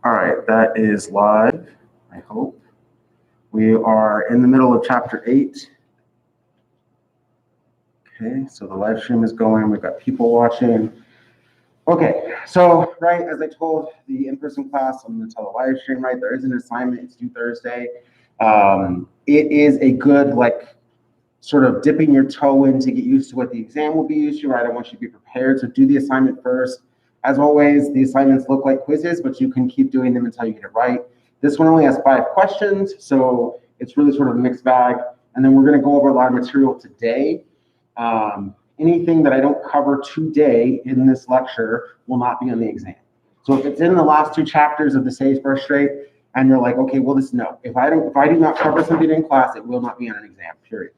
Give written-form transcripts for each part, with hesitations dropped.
All right, that is live, I hope. We are in the middle of chapter 8. Okay, so the live stream is going. We've got people watching. Okay, so, right, as I told the in-person class, I'm going to tell the live stream, right, there is an assignment. It's due Thursday. It is a good, sort of dipping your toe in to get used to what the exam will be used to, right? I want you to be prepared, so do the assignment first. As always, the assignments look like quizzes, but you can keep doing them until you get it right. This one only has 5 questions, so it's really sort of a mixed bag. And then we're going to go over a lot of material today. Anything that I don't cover today in this lecture will not be on the exam. So if it's in the last 2 chapters of the Say's First Rate, and you're like, okay, well, no. If I do not cover something in class, it will not be on an exam, period.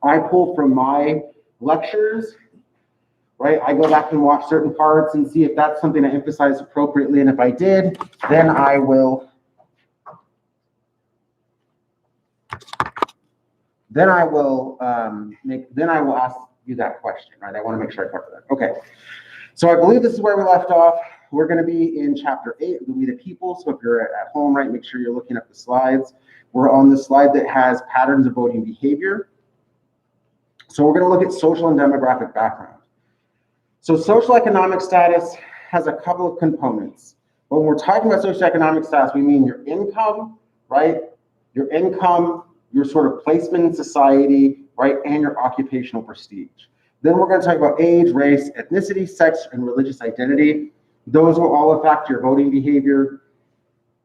I pull from my lectures, right? I go back and watch certain parts and see if that's something I emphasize appropriately. And if I did, then I will ask you that question, right? I want to make sure I cover that. Okay. So I believe this is where we left off. We're going to be in chapter 8, We the People. So if you're at home, right, make sure you're looking at the slides. We're on the slide that has patterns of voting behavior. So we're going to look at social and demographic background. So social economic status has a couple of components. When we're talking about socioeconomic status, we mean your income, right? Your income, your sort of placement in society, right? And your occupational prestige. Then we're going to talk about age, race, ethnicity, sex, and religious identity. Those will all affect your voting behavior.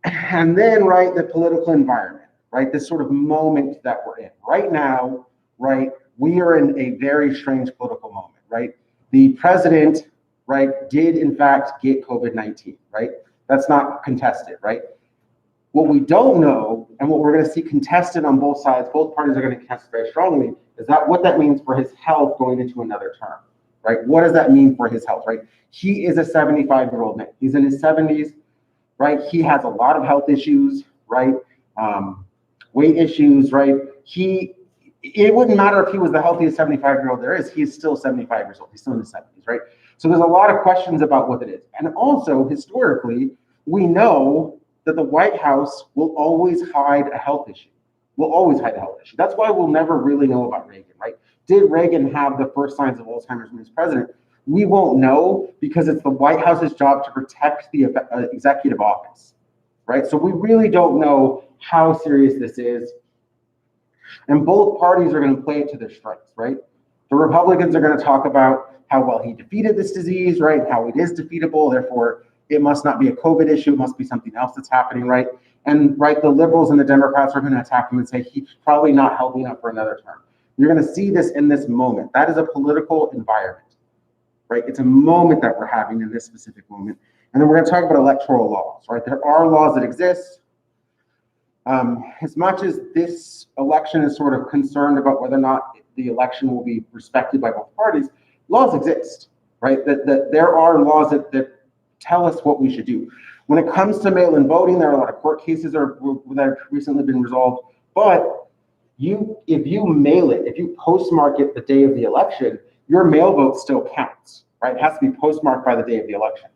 And then, right, the political environment, right? This sort of moment that we're in. Right now, right, we are in a very strange political moment, right? The president, right, did in fact get COVID-19, right? That's not contested, right? What we don't know, and what we're going to see contested on both sides, both parties are going to contest very strongly, is that what that means for his health going into another term, right? What does that mean for his health, right? He is a 75-year-old man. He's in his 70s, right? He has a lot of health issues, right? Weight issues, right? It wouldn't matter if he was the healthiest 75-year-old there is. He's still 75 years old. He's still in his 70s, right? So there's a lot of questions about what it is. And also, historically, we know that the White House will always hide a health issue. Will always hide a health issue. That's why we'll never really know about Reagan, right? Did Reagan have the first signs of Alzheimer's when he was president? We won't know because it's the White House's job to protect the executive office, right? So we really don't know how serious this is. And both parties are going to play it to their strengths, right? The Republicans are going to talk about how well he defeated this disease, right? How it is defeatable, therefore it must not be a COVID issue, it must be something else that's happening, right? And right, the liberals and the Democrats are going to attack him and say he's probably not healthy enough for another term. You're going to see this in this moment. That is a political environment, right? It's a moment that we're having in this specific moment. And then we're going to talk about electoral laws, right? There are laws that exist. As much as this election is sort of concerned about whether or not the election will be respected by both parties, laws exist, right? That there are laws that tell us what we should do. When it comes to mail-in voting, there are a lot of court cases that have recently been resolved. But if you mail it, if you postmark it the day of the election, your mail vote still counts, right? It has to be postmarked by the day of the election.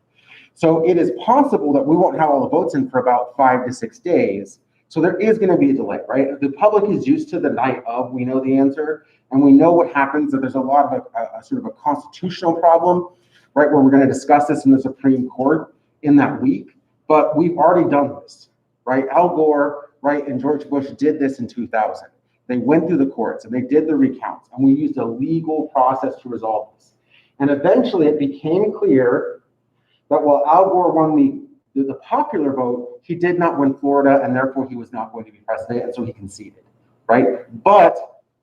So it is possible that we won't have all the votes in for about 5 to 6 days. So there is going to be a delay, right? The public is used to the night of, we know the answer, and we know what happens, that there's a lot of a sort of a constitutional problem, right, where we're going to discuss this in the Supreme Court in that week. But we've already done this, right? Al Gore, right, and George Bush did this in 2000. They went through the courts and they did the recounts, and we used a legal process to resolve this. And eventually it became clear that while Al Gore won the popular vote, he did not win Florida, and therefore he was not going to be president, and so he conceded, right? But,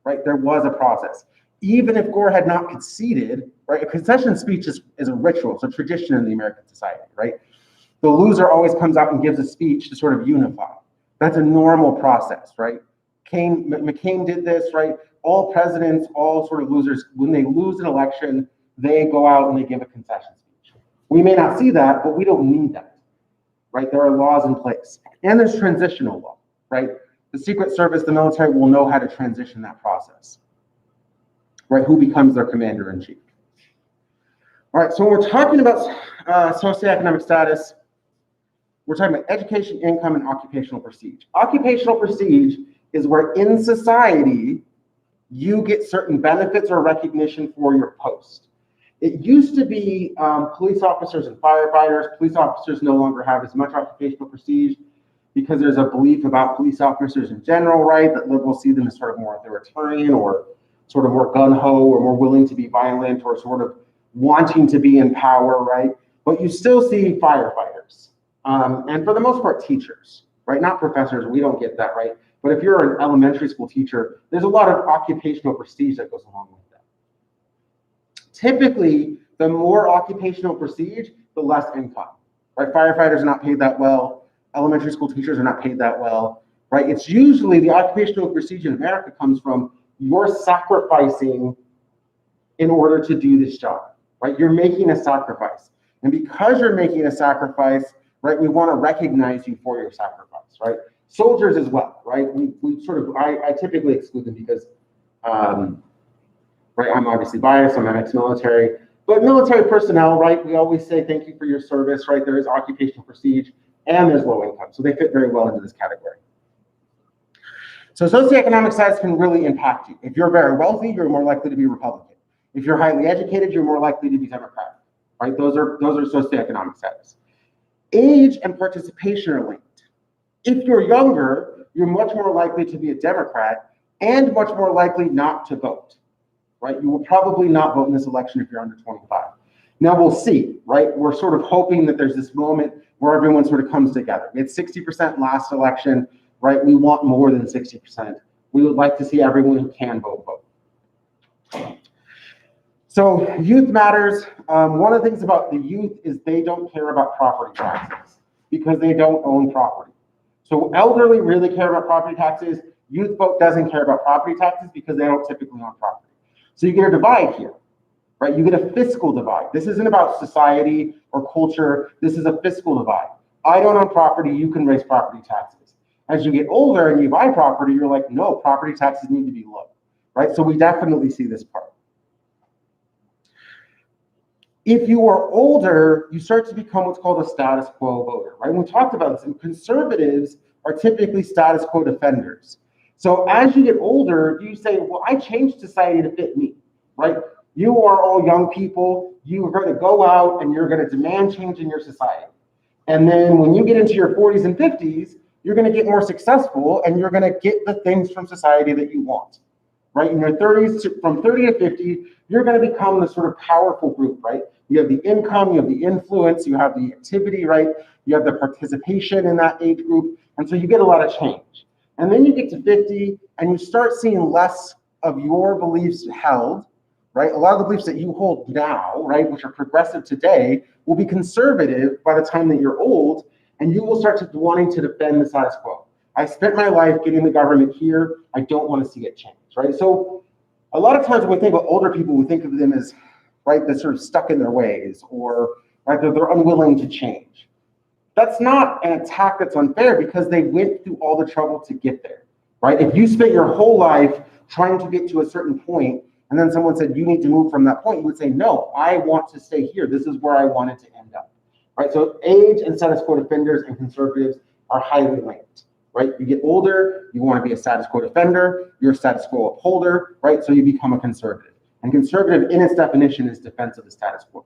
right, there was a process. Even if Gore had not conceded, right, a concession speech is a ritual, it's a tradition in the American society, right? The loser always comes out and gives a speech to sort of unify. That's a normal process, right? McCain did this, right? All presidents, all sort of losers, when they lose an election, they go out and they give a concession speech. We may not see that, but we don't need that, right? There are laws in place. And there's transitional law, right? The Secret Service, the military will know how to transition that process, right? Who becomes their commander-in-chief. All right, so when we're talking about socioeconomic status, we're talking about education, income, and occupational prestige. Occupational prestige is where in society, you get certain benefits or recognition for your post. It used to be police officers and firefighters. Police officers no longer have as much occupational prestige because there's a belief about police officers in general, right? That liberals see them as sort of more authoritarian or sort of more gung-ho or more willing to be violent or sort of wanting to be in power, right? But you still see firefighters. And for the most part, teachers, right? Not professors, we don't get that, right? But if you're an elementary school teacher, there's a lot of occupational prestige that goes along with that. Typically, the more occupational prestige, the less income, right? Firefighters are not paid that well. Elementary school teachers are not paid that well, right? It's usually the occupational prestige in America comes from you're sacrificing in order to do this job, right? You're making a sacrifice. And because you're making a sacrifice, right, we want to recognize you for your sacrifice, right? Soldiers as well, right? We sort of, I typically exclude them because, right, I'm obviously biased, I'm ex-military, but military personnel, right, we always say thank you for your service, right? There is occupational prestige and there's low income, so they fit very well into this category. So socioeconomic status can really impact you. If you're very wealthy, you're more likely to be Republican. If you're highly educated, you're more likely to be Democrat, right? Those are socioeconomic status. Age and participation are linked. If you're younger, you're much more likely to be a Democrat and much more likely not to vote, right? You will probably not vote in this election if you're under 25. Now we'll see, right? We're sort of hoping that there's this moment where everyone sort of comes together. We had 60% last election, right? We want more than 60%. We would like to see everyone who can vote. So youth matters. One of the things about the youth is they don't care about property taxes because they don't own property. So elderly really care about property taxes. Youth vote doesn't care about property taxes because they don't typically own property. So you get a divide here, right? You get a fiscal divide. This isn't about society or culture. This is a fiscal divide. I don't own property. You can raise property taxes. As you get older and you buy property, you're like, no, property taxes need to be low, right? So we definitely see this part. If you are older, you start to become what's called a status quo voter, right? We talked about this, and conservatives are typically status quo defenders. So as you get older, you say, well, I changed society to fit me, right? You are all young people. You are going to go out and you're going to demand change in your society. And then when you get into your 40s and 50s, you're going to get more successful and you're going to get the things from society that you want, right? In your 30s, from 30 to 50, you're going to become the sort of powerful group, right? You have the income, you have the influence, you have the activity, right? You have the participation in that age group. And so you get a lot of change. And then you get to 50 and you start seeing less of your beliefs held, right? A lot of the beliefs that you hold now, right, which are progressive today, will be conservative by the time that you're old, and you will start to wanting to defend the status quo. I spent my life getting the government here. I don't want to see it change, right? So a lot of times when we think about older people, we think of them as, right, they're sort of stuck in their ways or right, they're unwilling to change. That's not an attack that's unfair because they went through all the trouble to get there, right? If you spent your whole life trying to get to a certain point and then someone said you need to move from that point, you would say, no, I want to stay here. This is where I wanted to end up, right? So age and status quo defenders and conservatives are highly linked, right? You get older, you want to be a status quo defender, you're a status quo upholder, right? So you become a conservative. And conservative in its definition is defense of the status quo.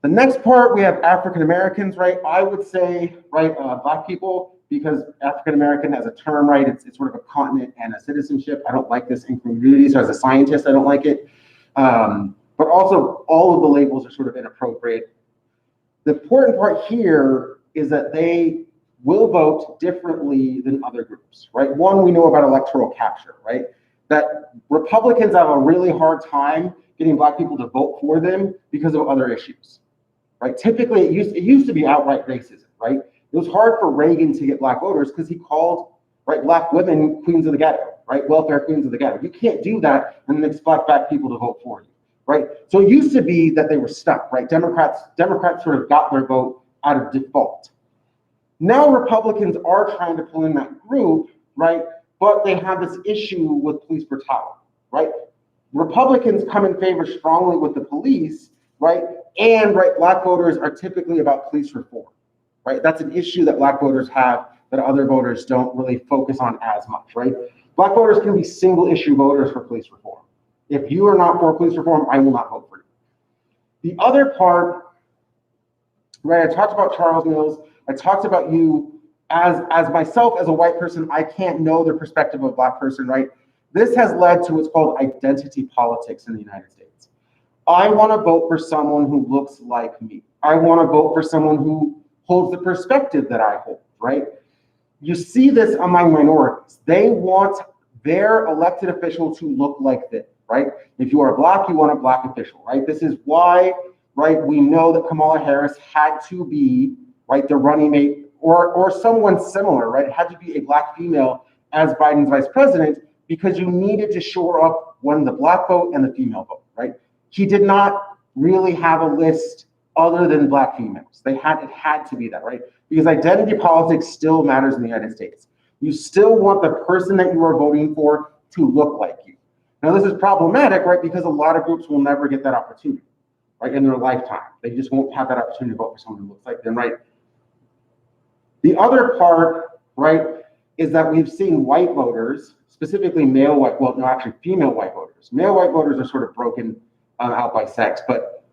The next part, we have African Americans, right? I would say, right, Black people, because African American as a term, right, it's sort of a continent and a citizenship. I don't like this incongruity, so as a scientist, I don't like it. But also, all of the labels are sort of inappropriate. The important part here is that they will vote differently than other groups, right? One, we know about electoral capture, right? That Republicans have a really hard time getting Black people to vote for them because of other issues, right? Typically, it used to be outright racism, right? It was hard for Reagan to get Black voters because he called, right, Black women queens of the ghetto, right? Welfare queens of the ghetto. You can't do that and then expect Black people to vote for you, right? So it used to be that they were stuck, right? Democrats sort of got their vote out of default. Now Republicans are trying to pull in that group, right? But they have this issue with police brutality, right? Republicans come in favor strongly with the police, right? And right, Black voters are typically about police reform. right? That's an issue that Black voters have that other voters don't really focus on as much, right? Black voters can be single issue voters for police reform. If you are not for police reform, I will not vote for you. The other part, right, I talked about Charles Mills, I talked about you as myself, as a white person, I can't know the perspective of a Black person, right? This has led to what's called identity politics in the United States. I want to vote for someone who looks like me. I want to vote for someone who holds the perspective that I hold, right? You see this among minorities. They want their elected official to look like this, right? If you are Black, you want a Black official, right? This is why, right, we know that Kamala Harris had to be, right, the running mate or someone similar, right? It had to be a Black female as Biden's vice president because you needed to shore up the Black vote and the female vote, right? He did not really have a list other than Black females. It had to be that, right? Because identity politics still matters in the United States. You still want the person that you are voting for to look like you. Now, this is problematic, right? Because a lot of groups will never get that opportunity, right, in their lifetime. They just won't have that opportunity to vote for someone who looks like them, right? The other part, right, is that we've seen white voters, specifically female white voters. Male white voters are sort of broken out by sex, but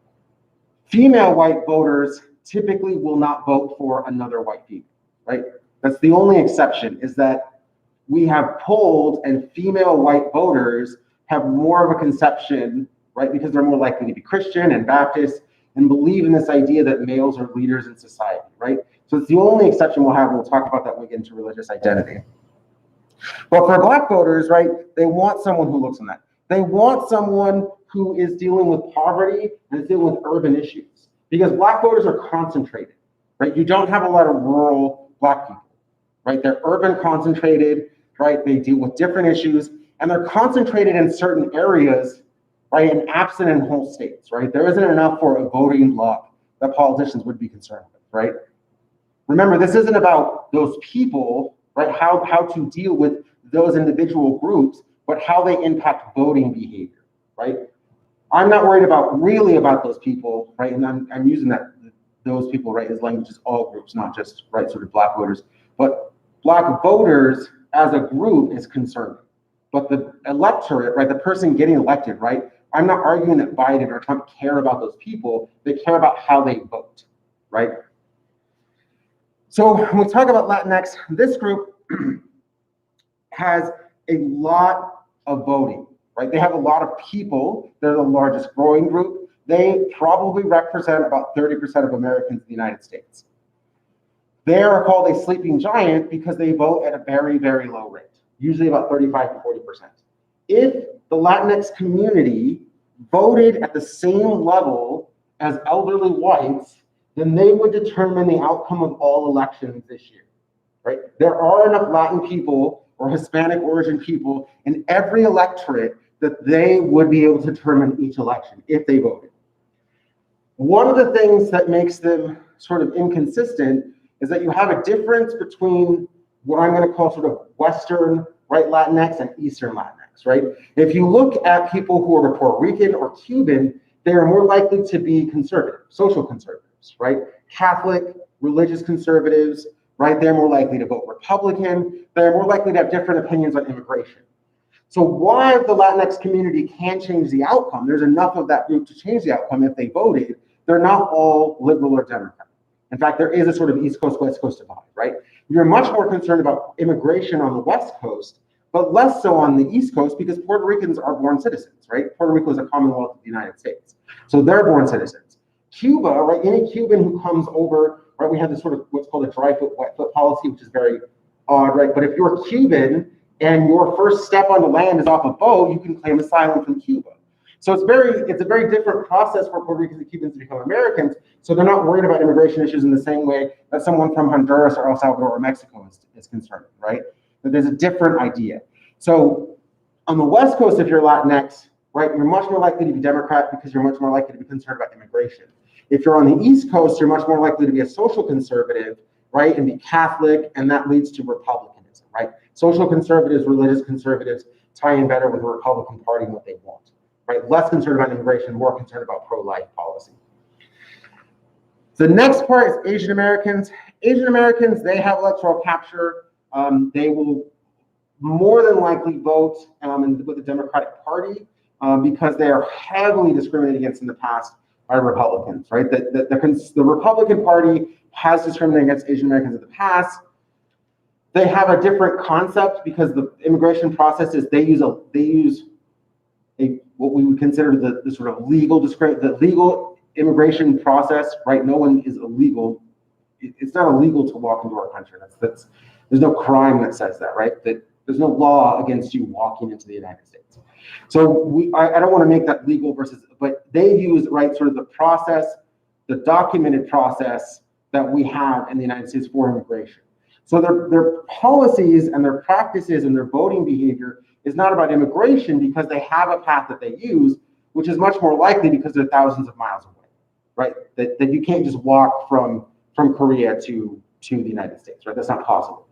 female white voters typically will not vote for another white female, right? That's the only exception, is that we have polled and female white voters have more of a conception, right, because they're more likely to be Christian and Baptist and believe in this idea that males are leaders in society, right? So it's the only exception we'll have, and we'll talk about that when we get into religious identity. But for Black voters, right, they want someone who looks on that. They want someone who is dealing with poverty and is dealing with urban issues, because Black voters are concentrated, right? You don't have a lot of rural Black people, right? They're urban concentrated, right? They deal with different issues, and they're concentrated in certain areas, right, and absent in whole states, right? There isn't enough for a voting bloc that politicians would be concerned with, right? Remember, this isn't about those people, right? How to deal with those individual groups, but how they impact voting behavior, right? I'm not worried about those people, right? And I'm using those people, right, as language is all groups, not just, right, sort of Black voters. But Black voters as a group is concerning. But the electorate, right, the person getting elected, right? I'm not arguing that Biden or Trump care about those people. They care about how they vote, right? So when we talk about Latinx, this group has a lot of voting, right? They have a lot of people. They're the largest growing group. They probably represent about 30% of Americans in the United States. They are called a sleeping giant because they vote at a very, very low rate, usually about 35 to 40%. If the Latinx community voted at the same level as elderly whites, then they would determine the outcome of all elections this year, right? There are enough Latin people or Hispanic origin people in every electorate that they would be able to determine each election if they voted. One of the things that makes them sort of inconsistent is that you have a difference between what I'm going to call sort of Western, right, Latinx and Eastern Latinx, right? If you look at people who are Puerto Rican or Cuban, they are more likely to be conservative, social conservatives, right? Catholic, religious conservatives, right? They're more likely to vote Republican. They're more likely to have different opinions on immigration. So while the Latinx community can change the outcome, there's enough of that group to change the outcome if they voted, they're not all liberal or Democrat. In fact, there is a sort of East Coast, West Coast divide, right? You're much more concerned about immigration on the West Coast, but less so on the East Coast because Puerto Ricans are born citizens, right? Puerto Rico is a commonwealth of the United States. So they're born citizens. Cuba, right, any Cuban who comes over, right, we have this sort of what's called a dry foot, wet foot policy, which is very odd, right? But if you're Cuban and your first step on the land is off a boat, you can claim asylum from Cuba. So it's a very different process for Puerto Ricans and Cubans to become Americans. So they're not worried about immigration issues in the same way that someone from Honduras or El Salvador or Mexico is concerned, right? But there's a different idea. So on the West Coast, if you're Latinx, right, you're much more likely to be Democrat because you're much more likely to be concerned about immigration. If you're on the East Coast, you're much more likely to be a social conservative, right, and be Catholic, and that leads to Republicanism, right? Social conservatives, religious conservatives tie in better with the Republican Party and what they want, right? Less concerned about immigration, more concerned about pro-life policy. The next part is Asian Americans. Asian Americans, they have electoral capture. They will more than likely vote with the Democratic Party because they are heavily discriminated against in the past by Republicans, right? The Republican Party has discriminated against Asian Americans in the past. They have a different concept because the immigration process is they use what we would consider the sort of the legal immigration process, right? No one is illegal. It's not illegal to walk into our country. There's no crime that says that, right? That there's no law against you walking into the United States. So I don't want to make that legal but they use, right, sort of the process, the documented process that we have in the United States for immigration. So their policies and their practices and their voting behavior is not about immigration because they have a path that they use, which is much more likely because they're thousands of miles away, right? That you can't just walk from Korea to the United States, right? That's not possible.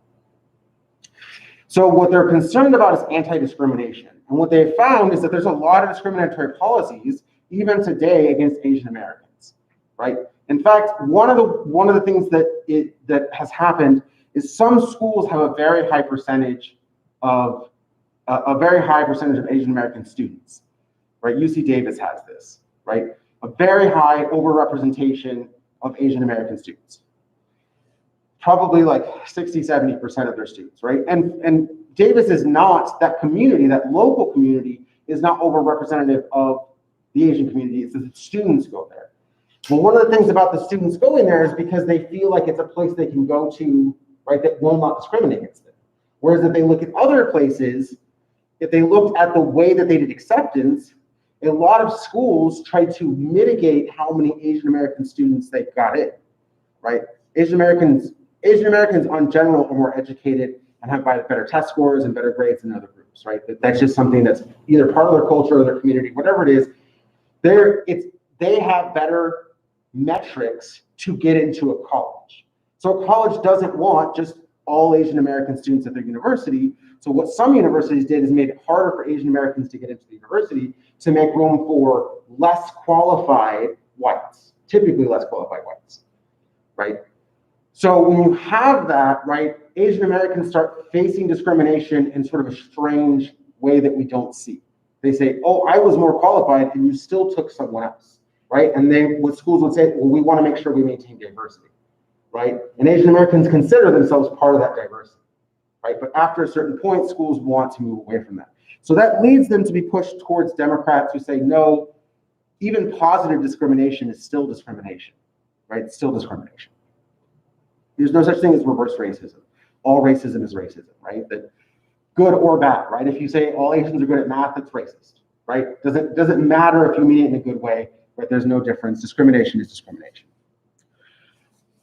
So what they're concerned about is anti-discrimination. And what they've found is that there's a lot of discriminatory policies, even today, against Asian Americans, right? In fact, one of the things that has happened is some schools have a very high percentage of Asian American students, right? UC Davis has this, right? A very high overrepresentation of Asian American students. Probably like 60-70% of their students, right? And Davis is not, that community, that local community is not overrepresentative of the Asian community. It's that the students go there. Well, one of the things about the students going there is because they feel like it's a place they can go to, right, that will not discriminate against them. Whereas if they look at other places, if they looked at the way that they did acceptance, a lot of schools try to mitigate how many Asian American students they've got in, right? Asian Americans in general are more educated and have better test scores and better grades than other groups, right? That's just something that's either part of their culture or their community, whatever it is. They have better metrics to get into a college. So a college doesn't want just all Asian American students at their university. So what some universities did is made it harder for Asian Americans to get into the university to make room for less qualified whites, typically less qualified whites, right? So when you have that, right, Asian Americans start facing discrimination in sort of a strange way that we don't see. They say, oh, I was more qualified and you still took someone else, right? And what schools would say, well, we want to make sure we maintain diversity, right? And Asian Americans consider themselves part of that diversity, right? But after a certain point, schools want to move away from that. So that leads them to be pushed towards Democrats who say, no, even positive discrimination is still discrimination, right? It's still discrimination. There's no such thing as reverse racism. All racism is racism, right? That good or bad, right? If you say all Asians are good at math, that's racist, right? Doesn't matter if you mean it in a good way, right? There's no difference. Discrimination is discrimination.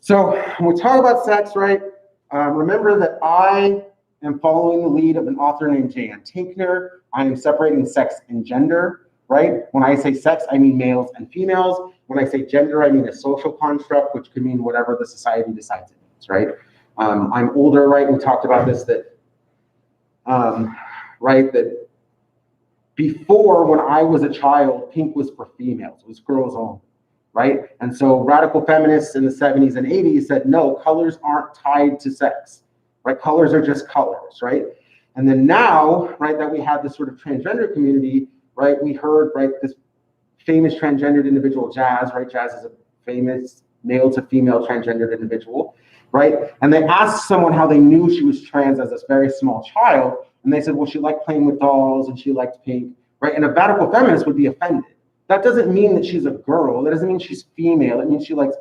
So when we talk about sex, right? Remember that I am following the lead of an author named J.N. Tinkner. I am separating sex and gender, right? When I say sex, I mean males and females. When I say gender, I mean a social construct, which could mean whatever the society decides it means, right? I'm older, right? We talked about this, right? That before, when I was a child, pink was for females. It was girls only, right? And so radical feminists in the 70s and 80s said, no, colors aren't tied to sex, right? Colors are just colors, right? And then now, right, that we have this sort of transgender community, right? We heard, right, this famous transgendered individual, Jazz, right? Jazz is a famous male to female transgendered individual, right? And they asked someone how they knew she was trans as this very small child. And they said, well, she liked playing with dolls and she liked pink, right? And a radical feminist would be offended. That doesn't mean that she's a girl. That doesn't mean she's female. It means she likes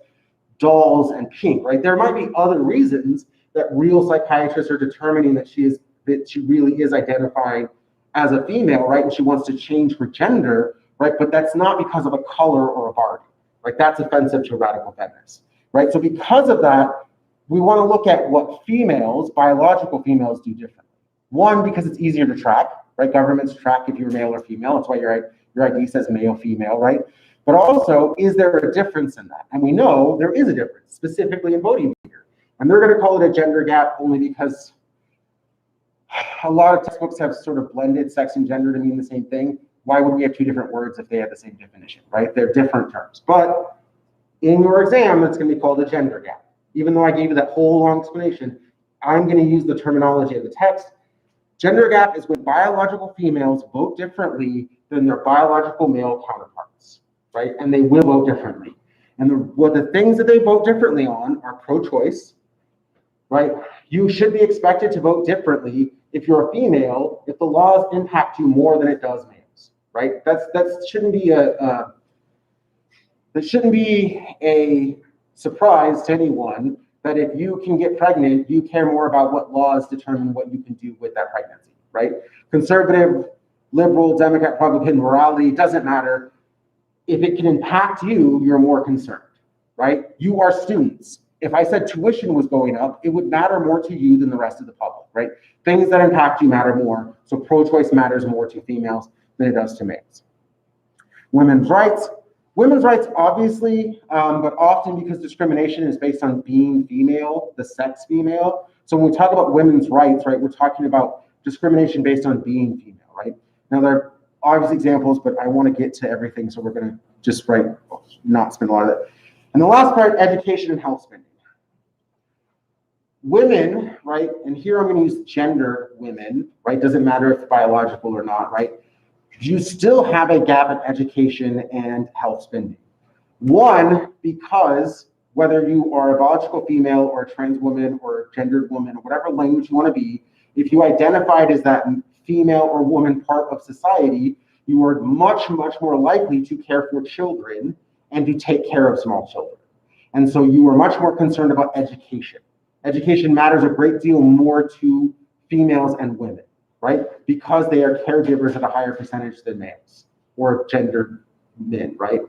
dolls and pink, right? There might be other reasons that real psychiatrists are determining that she really is identifying as a female, right? And she wants to change her gender, right? But that's not because of a color or a Barbie, right? That's offensive to radical feminists, right? So because of that, we want to look at what females, biological females, do differently. One, because it's easier to track, right? Governments track if you're male or female. That's why your ID says male, female, right? But also, is there a difference in that? And we know there is a difference, specifically in voting behavior. And they're going to call it a gender gap only because a lot of textbooks have sort of blended sex and gender to mean the same thing. Why would we have two different words if they have the same definition, right? They're different terms. But in your exam, it's going to be called a gender gap, Even though I gave you that whole long explanation, I'm going to use the terminology of the text. Gender gap is when biological females vote differently than their biological male counterparts, right? And they will vote differently. And the things that they vote differently on are pro-choice, right? You should be expected to vote differently if you're a female, if the laws impact you more than it does males, right? That shouldn't be a surprise to anyone that if you can get pregnant, you care more about what laws determine what you can do with that pregnancy, right? Conservative, liberal, Democrat, Republican, morality, doesn't matter. If it can impact you, you're more concerned, right? You are students. If I said tuition was going up, it would matter more to you than the rest of the public, right? Things that impact you matter more. So pro-choice matters more to females than it does to males. Women's rights. Women's rights, obviously, but often because discrimination is based on being female, the sex female. So when we talk about women's rights, right, we're talking about discrimination based on being female, right? Now, there are obvious examples, but I want to get to everything, so we're going to just not spend a lot of it. And the last part, education and health spending. Women, right, and here I'm going to use gender women, right? Doesn't matter if biological or not, right? You still have a gap in education and health spending. One, because whether you are a biological female or a trans woman or a gendered woman or whatever language you want to be, if you identified as that female or woman part of society, you are much, much more likely to care for children and to take care of small children. And so you are much more concerned about education. Education matters a great deal more to females and women, right? Because they are caregivers at a higher percentage than males or gendered men, right?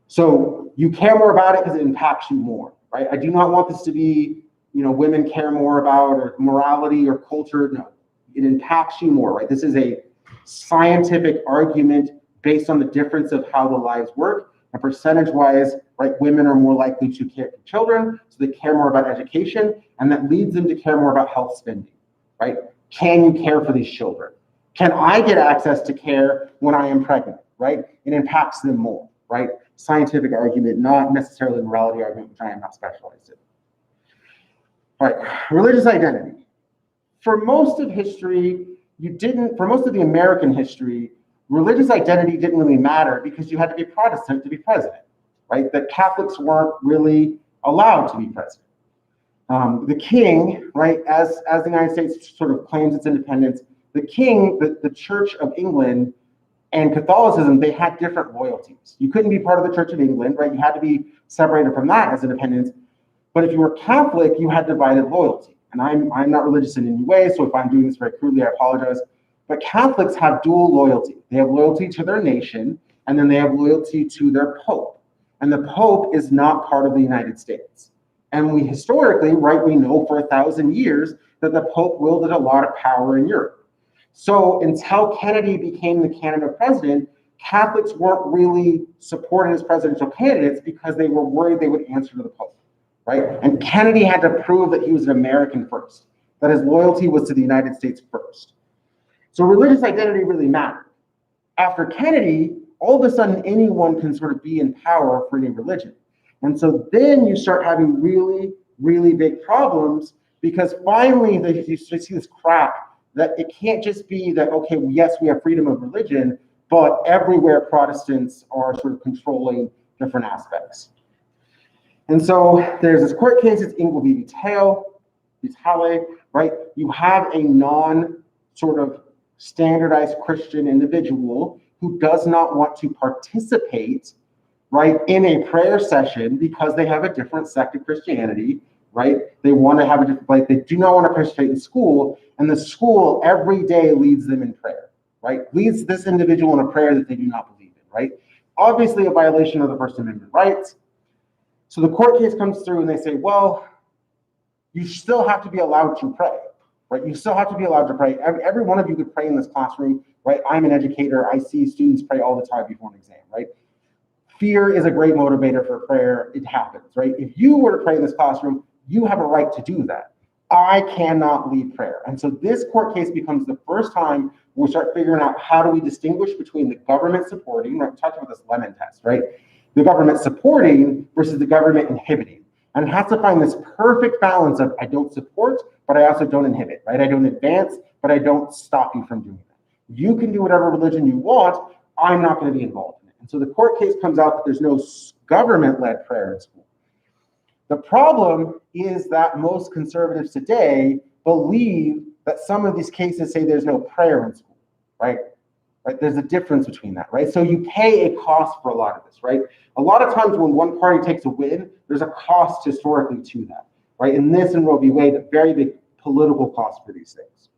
So you care more about it because it impacts you more, right? I do not want this to be, women care more about or morality or culture. No, it impacts you more, right? This is a scientific argument based on the difference of how the lives work. And percentage-wise, right, women are more likely to care for children, so they care more about education, and that leads them to care more about health spending, right? Can you care for these children? Can I get access to care when I am pregnant, right? It impacts them more, right? Scientific argument, not necessarily morality argument, which I am not specialized in. All right, religious identity. For most of history, for most of the American history, religious identity didn't really matter because you had to be Protestant to be president, right? The Catholics weren't really allowed to be president. The king, right, as the United States sort of claims its independence, the king, the Church of England and Catholicism, they had different loyalties. You couldn't be part of the Church of England, right? You had to be separated from that as independence. But if you were Catholic, you had divided loyalty. And I'm not religious in any way, so if I'm doing this very crudely, I apologize. But Catholics have dual loyalty. They have loyalty to their nation, and then they have loyalty to their Pope. And the Pope is not part of the United States. And we historically, right, we know for 1,000 years that the Pope wielded a lot of power in Europe. So until Kennedy became the candidate president, Catholics weren't really supported as presidential candidates because they were worried they would answer to the Pope, right? And Kennedy had to prove that he was an American first, that his loyalty was to the United States first. So religious identity really mattered. After Kennedy, all of a sudden anyone can sort of be in power for any religion. And so then you start having really, really big problems because finally you see this crack that it can't just be that, okay, yes, we have freedom of religion, but everywhere Protestants are sort of controlling different aspects. And so there's this court case, it's Ingleby v. Tale, right? You have a sort of standardized Christian individual who does not want to participate, right, in a prayer session because they have a different sect of Christianity, right? They want to have a different, like, they do not want to participate in school, and the school every day leads them in prayer, right? Leads this individual in a prayer that they do not believe in, right? Obviously a violation of the First Amendment rights. So the court case comes through and they say, well, you still have to be allowed to pray, right? You still have to be allowed to pray. Every one of you could pray in this classroom, right? I'm an educator. I see students pray all the time before an exam, right? Fear is a great motivator for prayer. It happens, right? If you were to pray in this classroom, you have a right to do that. I cannot lead prayer. And so this court case becomes the first time we start figuring out how do we distinguish between the government supporting, right? We talked about this Lemon test, right? The government supporting versus the government inhibiting. And it has to find this perfect balance of I don't support, but I also don't inhibit, right? I don't advance, but I don't stop you from doing that. You can do whatever religion you want. I'm not going to be involved in it. And so the court case comes out that there's no government-led prayer in school. The problem is that most conservatives today believe that some of these cases say there's no prayer in school, right? Right? There's a difference between that, right? So you pay a cost for a lot of this, right? A lot of times when one party takes a win, there's a cost historically to that, right? In this and Roe v. Wade, a very big political cost for these things.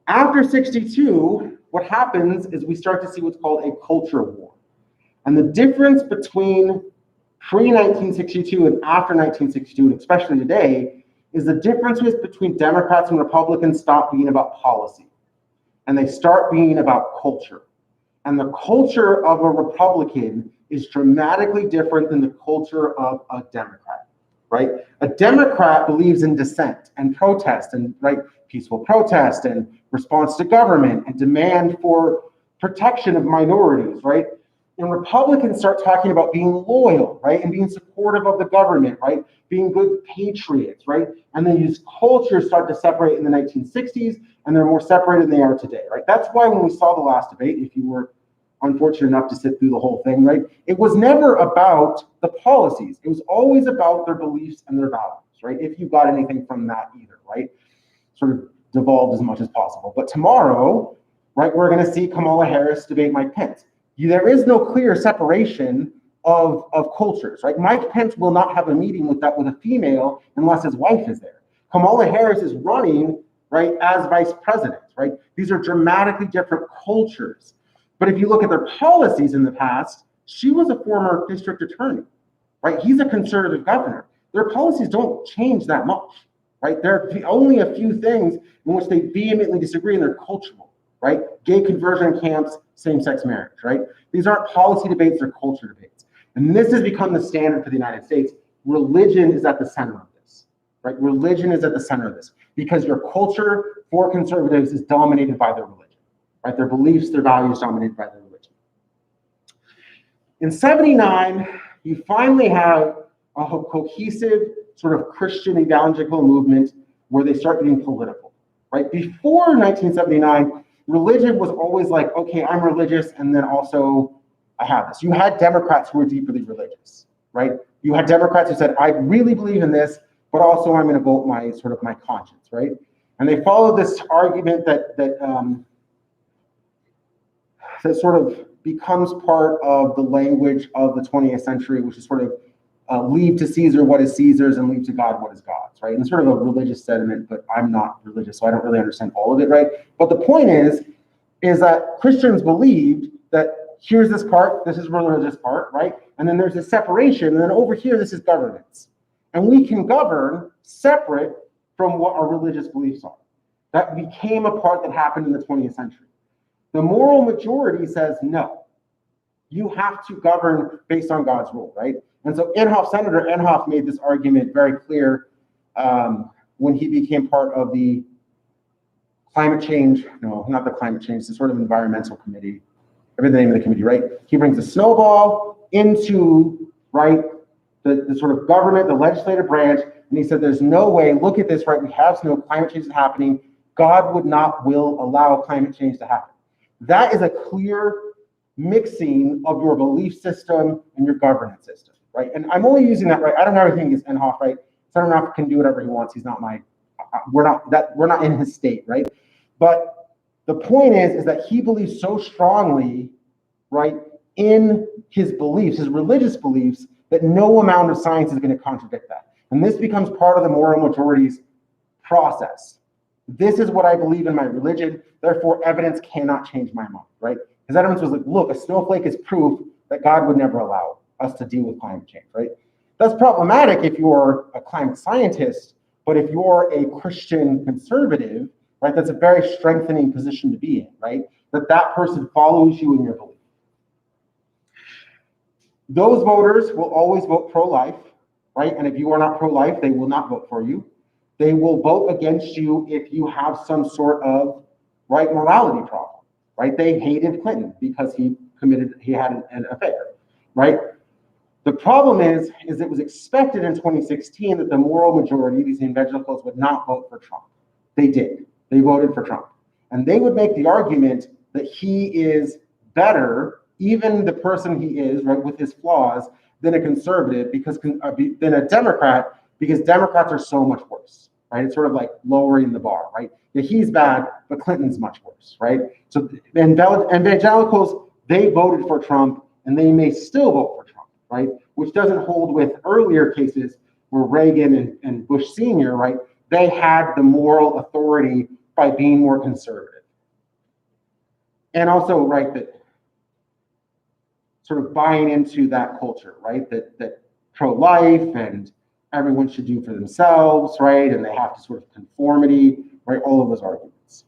After 62, what happens is we start to see what's called a culture war. And the difference between pre-1962 and after 1962, and especially today, is the differences between Democrats and Republicans stop being about policy, and they start being about culture. And the culture of a Republican is dramatically different than the culture of a Democrat, right? A Democrat believes in dissent and protest and peaceful protest and response to government and demand for protection of minorities, right? And Republicans start talking about being loyal, right? And being supportive of the government, right? Being good patriots, right? And then these cultures start to separate in the 1960s, and they're more separated than they are today, right? That's why when we saw the last debate, if you were unfortunate enough to sit through the whole thing, right? It was never about the policies. It was always about their beliefs and their values, right? If you got anything from that either, right? Sort of devolved as much as possible. But tomorrow, right, we're going to see Kamala Harris debate Mike Pence. There is no clear separation of cultures, right? Mike Pence will not have a meeting with a female unless his wife is there. Kamala Harris is running, right, as vice president, right? These are dramatically different cultures. But if you look at their policies in the past, she was a former district attorney, right? He's a conservative governor. Their policies don't change that much, right? There are only a few things in which they vehemently disagree, and they're cultural, right? Gay conversion camps, same-sex marriage, right? These aren't policy debates, they're culture debates. And this has become the standard for the United States. Religion is at the center of this, right? Religion is at the center of this because your culture for conservatives is dominated by their religion, right? Their beliefs, their values dominated by their religion. In 79, you finally have a cohesive sort of Christian evangelical movement where they start getting political, right? Before 1979, religion was always like, okay, I'm religious, and then also I have this. You had Democrats who were deeply religious, right? You had Democrats who said, I really believe in this, but also I'm going to vote my conscience, right? And they followed this argument that sort of becomes part of the language of the 20th century, which is sort of leave to Caesar what is Caesar's and leave to God what is God's, right? And sort of a religious sentiment, but I'm not religious, so I don't really understand all of it, right? But the point is that Christians believed that here's this part, this is religious part, right? And then there's a separation, and then over here, this is governance. And we can govern separate from what our religious beliefs are. That became a part that happened in the 20th century. The moral majority says, no, you have to govern based on God's rule, right? And so Senator Inhofe made this argument very clear when he became part of the climate change, no, not the climate change, the sort of environmental committee, the name of the committee, right? He brings a snowball into, right, the sort of government, the legislative branch, and he said, there's no way, look at this, right? We have snow, climate change is happening. God will allow climate change to happen. That is a clear mixing of your belief system and your governance system, right? And I'm only using that, right? I don't have anything against Inhofe, right? Senator Inhofe can do whatever he wants. He's not we're not in his state, right? But the point is that he believes so strongly, right, in his beliefs, his religious beliefs, that no amount of science is going to contradict that. And this becomes part of the moral majority's process. This is what I believe in my religion, therefore evidence cannot change my mind, right? Because evidence was like, look, a snowflake is proof that God would never allow us to deal with climate change, right? That's problematic if you're a climate scientist, but if you're a Christian conservative, right, that's a very strengthening position to be in, right? That person follows you in your belief. Those voters will always vote pro-life, right? And if you are not pro-life, they will not vote for you. They will vote against you if you have some sort of, right, morality problem, right? They hated Clinton because he had an affair, right? The problem is it was expected in 2016 that the moral majority, these evangelicals, would not vote for Trump. They did. They voted for Trump. And they would make the argument that he is better, even the person he is, right, with his flaws, than a conservative, than a Democrat, because Democrats are so much worse, right? It's sort of like lowering the bar, right? Yeah, he's bad, but Clinton's much worse, right? So evangelicals, they voted for Trump, and they may still vote for Trump, right? Which doesn't hold with earlier cases where Reagan and Bush Sr., right? They had the moral authority by being more conservative. And also, right, that sort of buying into that culture, right? That pro-life and everyone should do for themselves, right? And they have to sort of conformity, right? All of those arguments.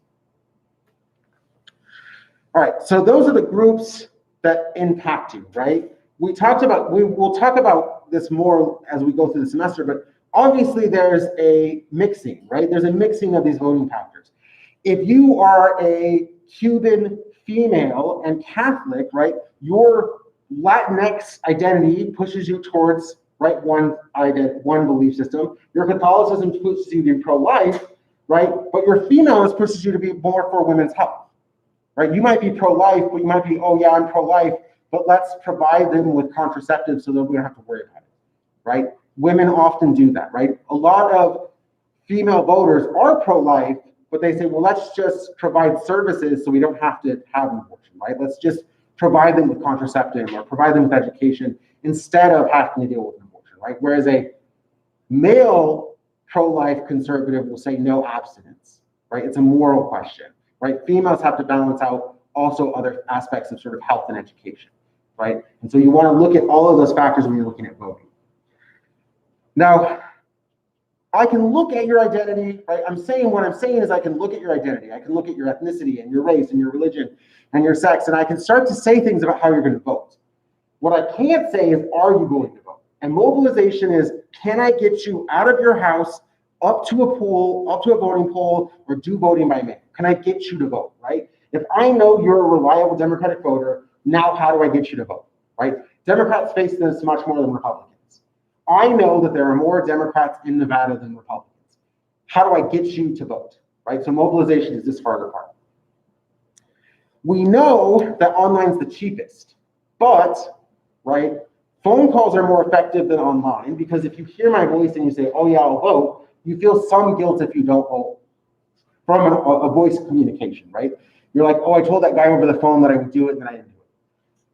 All right, so those are the groups that impact you, right? We'll talk about this more as we go through the semester, but obviously there's a mixing, right? There's a mixing of these voting factors. If you are a Cuban female and Catholic, right, your Latinx identity pushes you towards, right, one belief system. Your Catholicism pushes you to be pro-life, right? But your femaleness pushes you to be more for women's health, right? You might be pro-life, but you might be, oh yeah, I'm pro-life, but let's provide them with contraceptives so that we don't have to worry about it, right? Women often do that, right? A lot of female voters are pro-life, but they say, well, let's just provide services so we don't have to have an abortion, right? Let's just provide them with contraceptive or provide them with education instead of having to deal with an abortion, right? Whereas a male pro-life conservative will say no abstinence, right? It's a moral question, right? Females have to balance out also other aspects of sort of health and education, right? And so you want to look at all of those factors when you're looking at voting. Now, I can look at your identity, right? What I'm saying is I can look at your identity. I can look at your ethnicity and your race and your religion and your sex, and I can start to say things about how you're going to vote. What I can't say is, are you going to vote? And mobilization is, can I get you out of your house, up to a pool, up to a voting poll, or do voting by mail? Can I get you to vote, right? If I know you're a reliable Democratic voter, now how do I get you to vote, right? Democrats face this much more than Republicans. I know that there are more Democrats in Nevada than Republicans. How do I get you to vote, right? So mobilization is this far apart. We know that online's the cheapest, but, right, phone calls are more effective than online because if you hear my voice and you say, oh yeah, I'll vote, you feel some guilt if you don't vote from a voice communication, right? You're like, oh, I told that guy over the phone that I would do it, and then I didn't do it.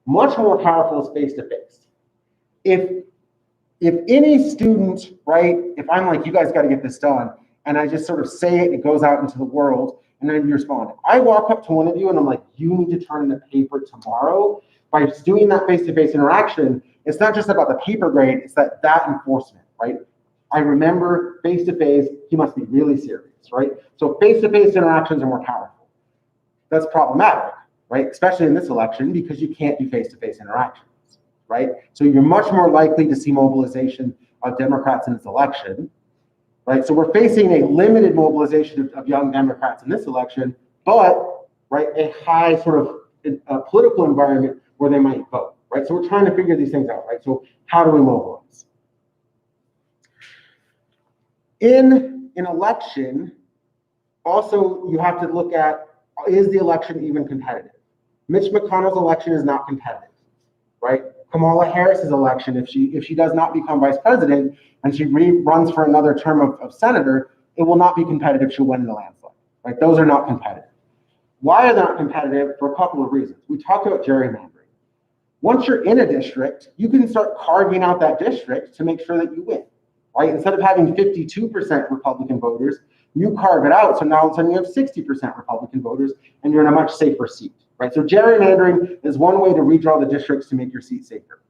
Much more powerful is face-to-face. If any student, right, if I'm like, you guys got to get this done, and I just sort of say it, it goes out into the world, and then you respond. I walk up to one of you and I'm like, you need to turn in the paper tomorrow. By doing that face-to-face interaction, it's not just about the paper grade, it's that enforcement, right? I remember face-to-face, he must be really serious, right? So face-to-face interactions are more powerful. That's problematic, right? Especially in this election because you can't do face-to-face interactions. Right? So you're much more likely to see mobilization of Democrats in this election, right? So we're facing a limited mobilization of young Democrats in this election, but, right, a high sort of political environment where they might vote, right? So we're trying to figure these things out, right? So how do we mobilize? In an election, also you have to look at, is the election even competitive? Mitch McConnell's election is not competitive, right? Kamala Harris's election, if she does not become vice president and she runs for another term of senator, it will not be competitive. She'll win in a landslide, right? Those are not competitive. Why are they not competitive? For a couple of reasons. We talked about gerrymandering. Once you're in a district, you can start carving out that district to make sure that you win, right? Instead of having 52% Republican voters, you carve it out, so now all of a sudden you have 60% Republican voters, and you're in a much safer seat. Right, so gerrymandering is one way to redraw the districts to make your seat safer.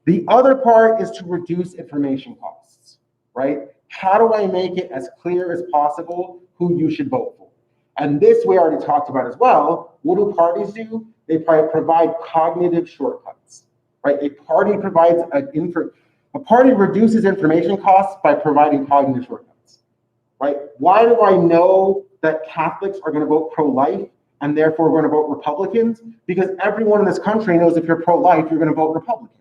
The other part is to reduce information costs, right? How do I make it as clear as possible who you should vote for? And this we already talked about as well. What do parties do? They provide cognitive shortcuts, right? A party reduces information costs by providing cognitive shortcuts, right? Why do I know that Catholics are going to vote pro-life? and therefore we're going to vote Republicans, because everyone in this country knows if you're pro-life, you're going to vote Republican,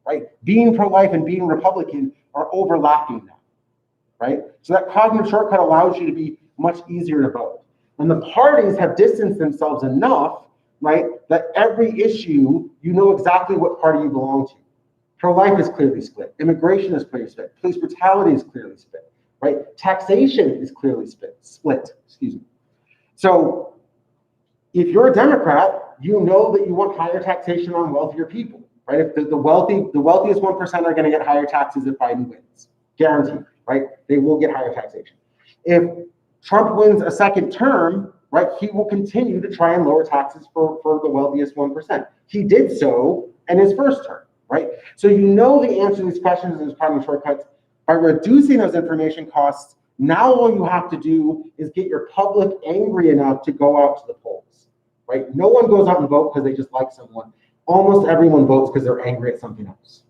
right? Being pro-life and being Republican are overlapping now, right? So that cognitive shortcut allows you to be much easier to vote. And the parties have distanced themselves enough, right, that every issue, you know exactly what party you belong to. Pro-life is clearly split. Immigration is clearly split. Police brutality is clearly split, right? Taxation is clearly split, excuse me. So if you're a Democrat, you know that you want higher taxation on wealthier people, right? If the wealthiest 1% are going to get higher taxes if Biden wins, guaranteed, right? They will get higher taxation. If Trump wins a second term, right, he will continue to try and lower taxes for the wealthiest 1%. He did so in his first term, right? So you know the answer to these questions and these cognitive shortcuts. By reducing those information costs, now all you have to do is get your public angry enough to go out to the polls, right? No one goes out and votes because they just like someone. Almost everyone votes because they're angry at something else,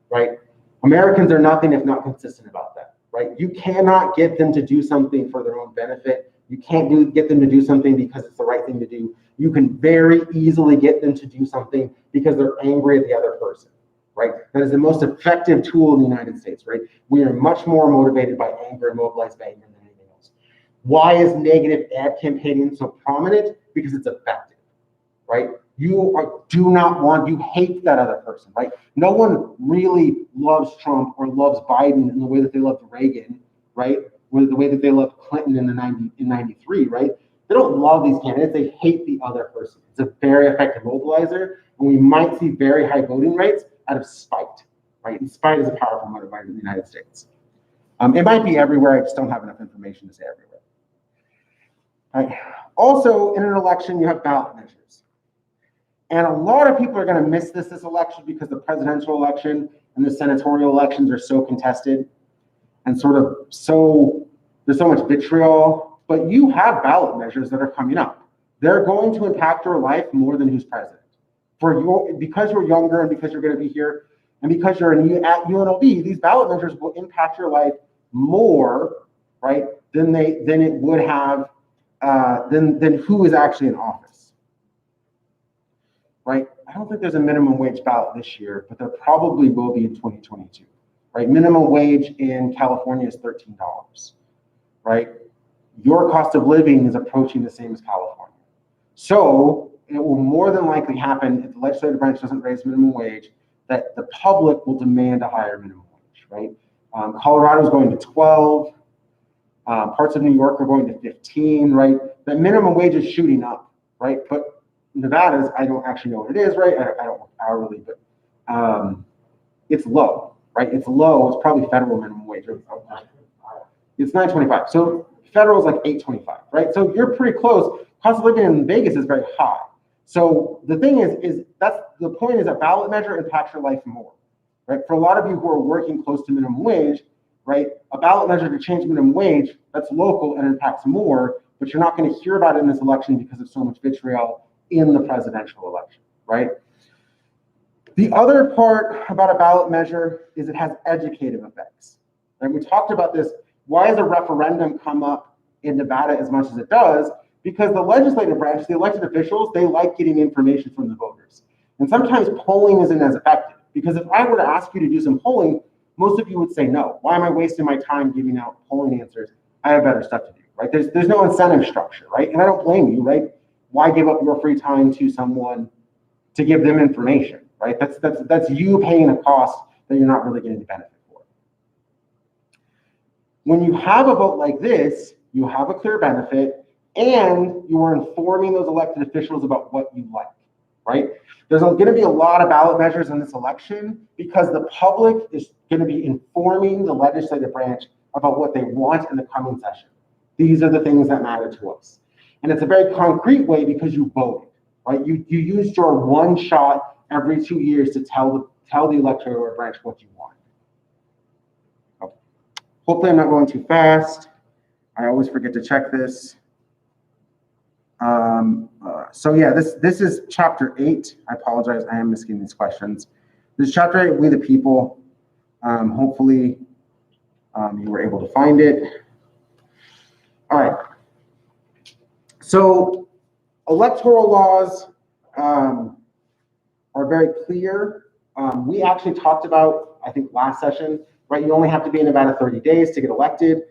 right? Americans are nothing if not consistent about that, right? You cannot get them to do something for their own benefit. You can't get them to do something because it's the right thing to do. You can very easily get them to do something because they're angry at the other person, right? That is the most effective tool in the United States, right? We are much more motivated by anger and mobilized by anger than anything else. Why is negative ad campaigning so prominent? Because it's effective, right? You hate that other person, right? No one really loves Trump or loves Biden in the way that they loved Reagan, right? Or the way that they loved Clinton in 93, right? They don't love these candidates, they hate the other person. It's a very effective mobilizer, and we might see very high voting rates out of spite, right? And spite is a powerful motivator in the United States. It might be everywhere, I just don't have enough information to say everywhere. Right. Also, in an election, you have ballot measures. And a lot of people are going to miss this election because the presidential election and the senatorial elections are so contested and there's so much vitriol. But you have ballot measures that are coming up. They're going to impact your life more than who's president. Because you're younger and because you're going to be here and because you're at UNLV, these ballot measures will impact your life more, right, than it would have than who is actually in office, right? I don't think there's a minimum wage ballot this year, but there probably will be in 2022, right? Minimum wage in California is $13, right? Your cost of living is approaching the same as California. So it will more than likely happen if the legislative branch doesn't raise minimum wage, that the public will demand a higher minimum wage, right? Colorado is going to 12. Parts of New York are going to 15, right? The minimum wage is shooting up, right? But Nevada's, I don't actually know what it is, right? I don't work hourly, but it's low, right? It's low. It's probably federal minimum wage. It's $9.25. So federal is like $8.25, right? So you're pretty close. Cost of living in Vegas is very high. So the thing is that's the point, is a ballot measure impacts your life more, right? For a lot of you who are working close to minimum wage, right? A ballot measure to change minimum wage, that's local and impacts more, but you're not going to hear about it in this election because of so much vitriol in the presidential election, right? The other part about a ballot measure is it has educative effects. And we talked about this. Why has a referendum come up in Nevada as much as it does? Because the legislative branch, the elected officials, they like getting information from the voters. And sometimes polling isn't as effective, because if I were to ask you to do some polling, most of you would say no. Why am I wasting my time giving out polling answers? I have better stuff to do, right? There's no incentive structure, right? And I don't blame you, right? Why give up your free time to someone to give them information, right? That's you paying a cost that you're not really getting the benefit for. When you have a vote like this, you have a clear benefit, and you are informing those elected officials about what you like, right? There's going to be a lot of ballot measures in this election because the public is going to be informing the legislative branch about what they want in the coming session. These are the things that matter to us. And it's a very concrete way because you voted, right? You used your one shot every 2 years to tell the electoral branch what you want. Okay. Hopefully I'm not going too fast. I always forget to check this. So yeah, this is chapter 8. I apologize, I am missing these questions. This is chapter 8, We the People. Hopefully you were able to find it. All right. So Electoral laws are very clear. We actually talked about, I think last session, right? You only have to be in Nevada 30 days to get elected.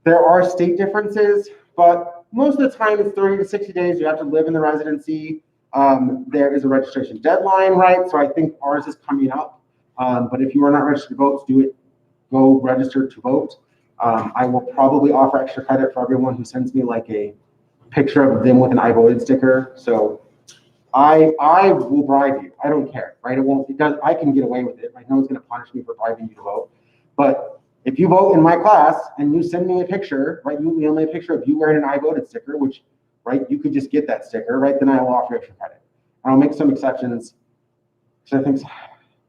There are state differences, but most of the time it's 30 to 60 days. You have to live in the residency. There is a registration deadline, right? So I think ours is coming up. But if you are not registered to vote, do it. Go register to vote. I will probably offer extra credit for everyone who sends me like a picture of them with an I voted sticker. So I will bribe you. I don't care, right? I can get away with it, right? No one's going to punish me for bribing you to vote. But if you vote in my class and you send me a picture, right? You email me a picture of you wearing an I voted sticker, which, right, you could just get that sticker, right? Then I will offer extra credit. I'll make some exceptions. So I think,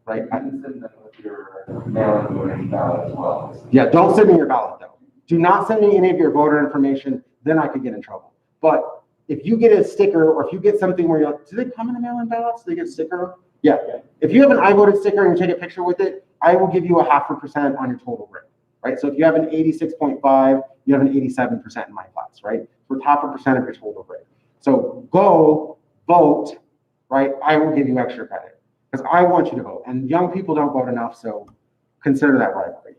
right? You can send them with your mail-in voting ballot as well. Yeah, don't send me your ballot though. Do not send me any of your voter information. Then I could get in trouble. But if you get a sticker or if you get something where you're like, do they come in a mail-in ballots? Do they get a sticker? Yeah. If you have an I voted sticker and you take a picture with it, I will give you a 0.5% on your total grade, right? So if you have an 86.5, you have an 87% in my class, right? So it's 0.5% of your total grade. So go vote, right? I will give you extra credit because I want you to vote. And young people don't vote enough, so consider that bribery.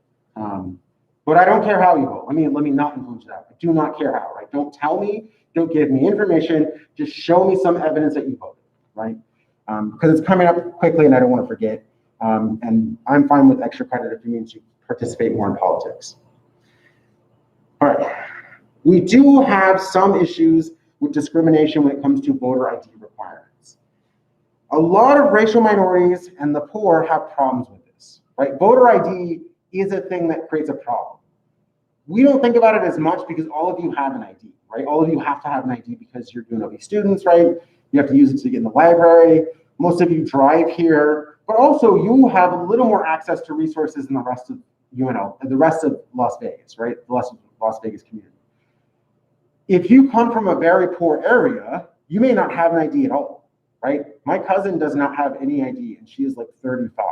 But I don't care how you vote. Let me not influence that. I do not care how, right? Don't tell me, don't give me information, just show me some evidence that you voted, right? Because it's coming up quickly and I don't want to forget. And I'm fine with extra credit if it means you participate more in politics. All right. We do have some issues with discrimination when it comes to voter ID requirements. A lot of racial minorities and the poor have problems with this, right? Voter ID is a thing that creates a problem. We don't think about it as much because all of you have an ID, right? All of you have to have an ID because you're UNLV students, right? You have to use it to get in the library. Most of you drive here, but also you have a little more access to resources than the rest of UNL, the rest of Las Vegas, right? The rest of Las Vegas community. If you come from a very poor area, you may not have an ID at all, right? My cousin does not have any ID and she is like 35.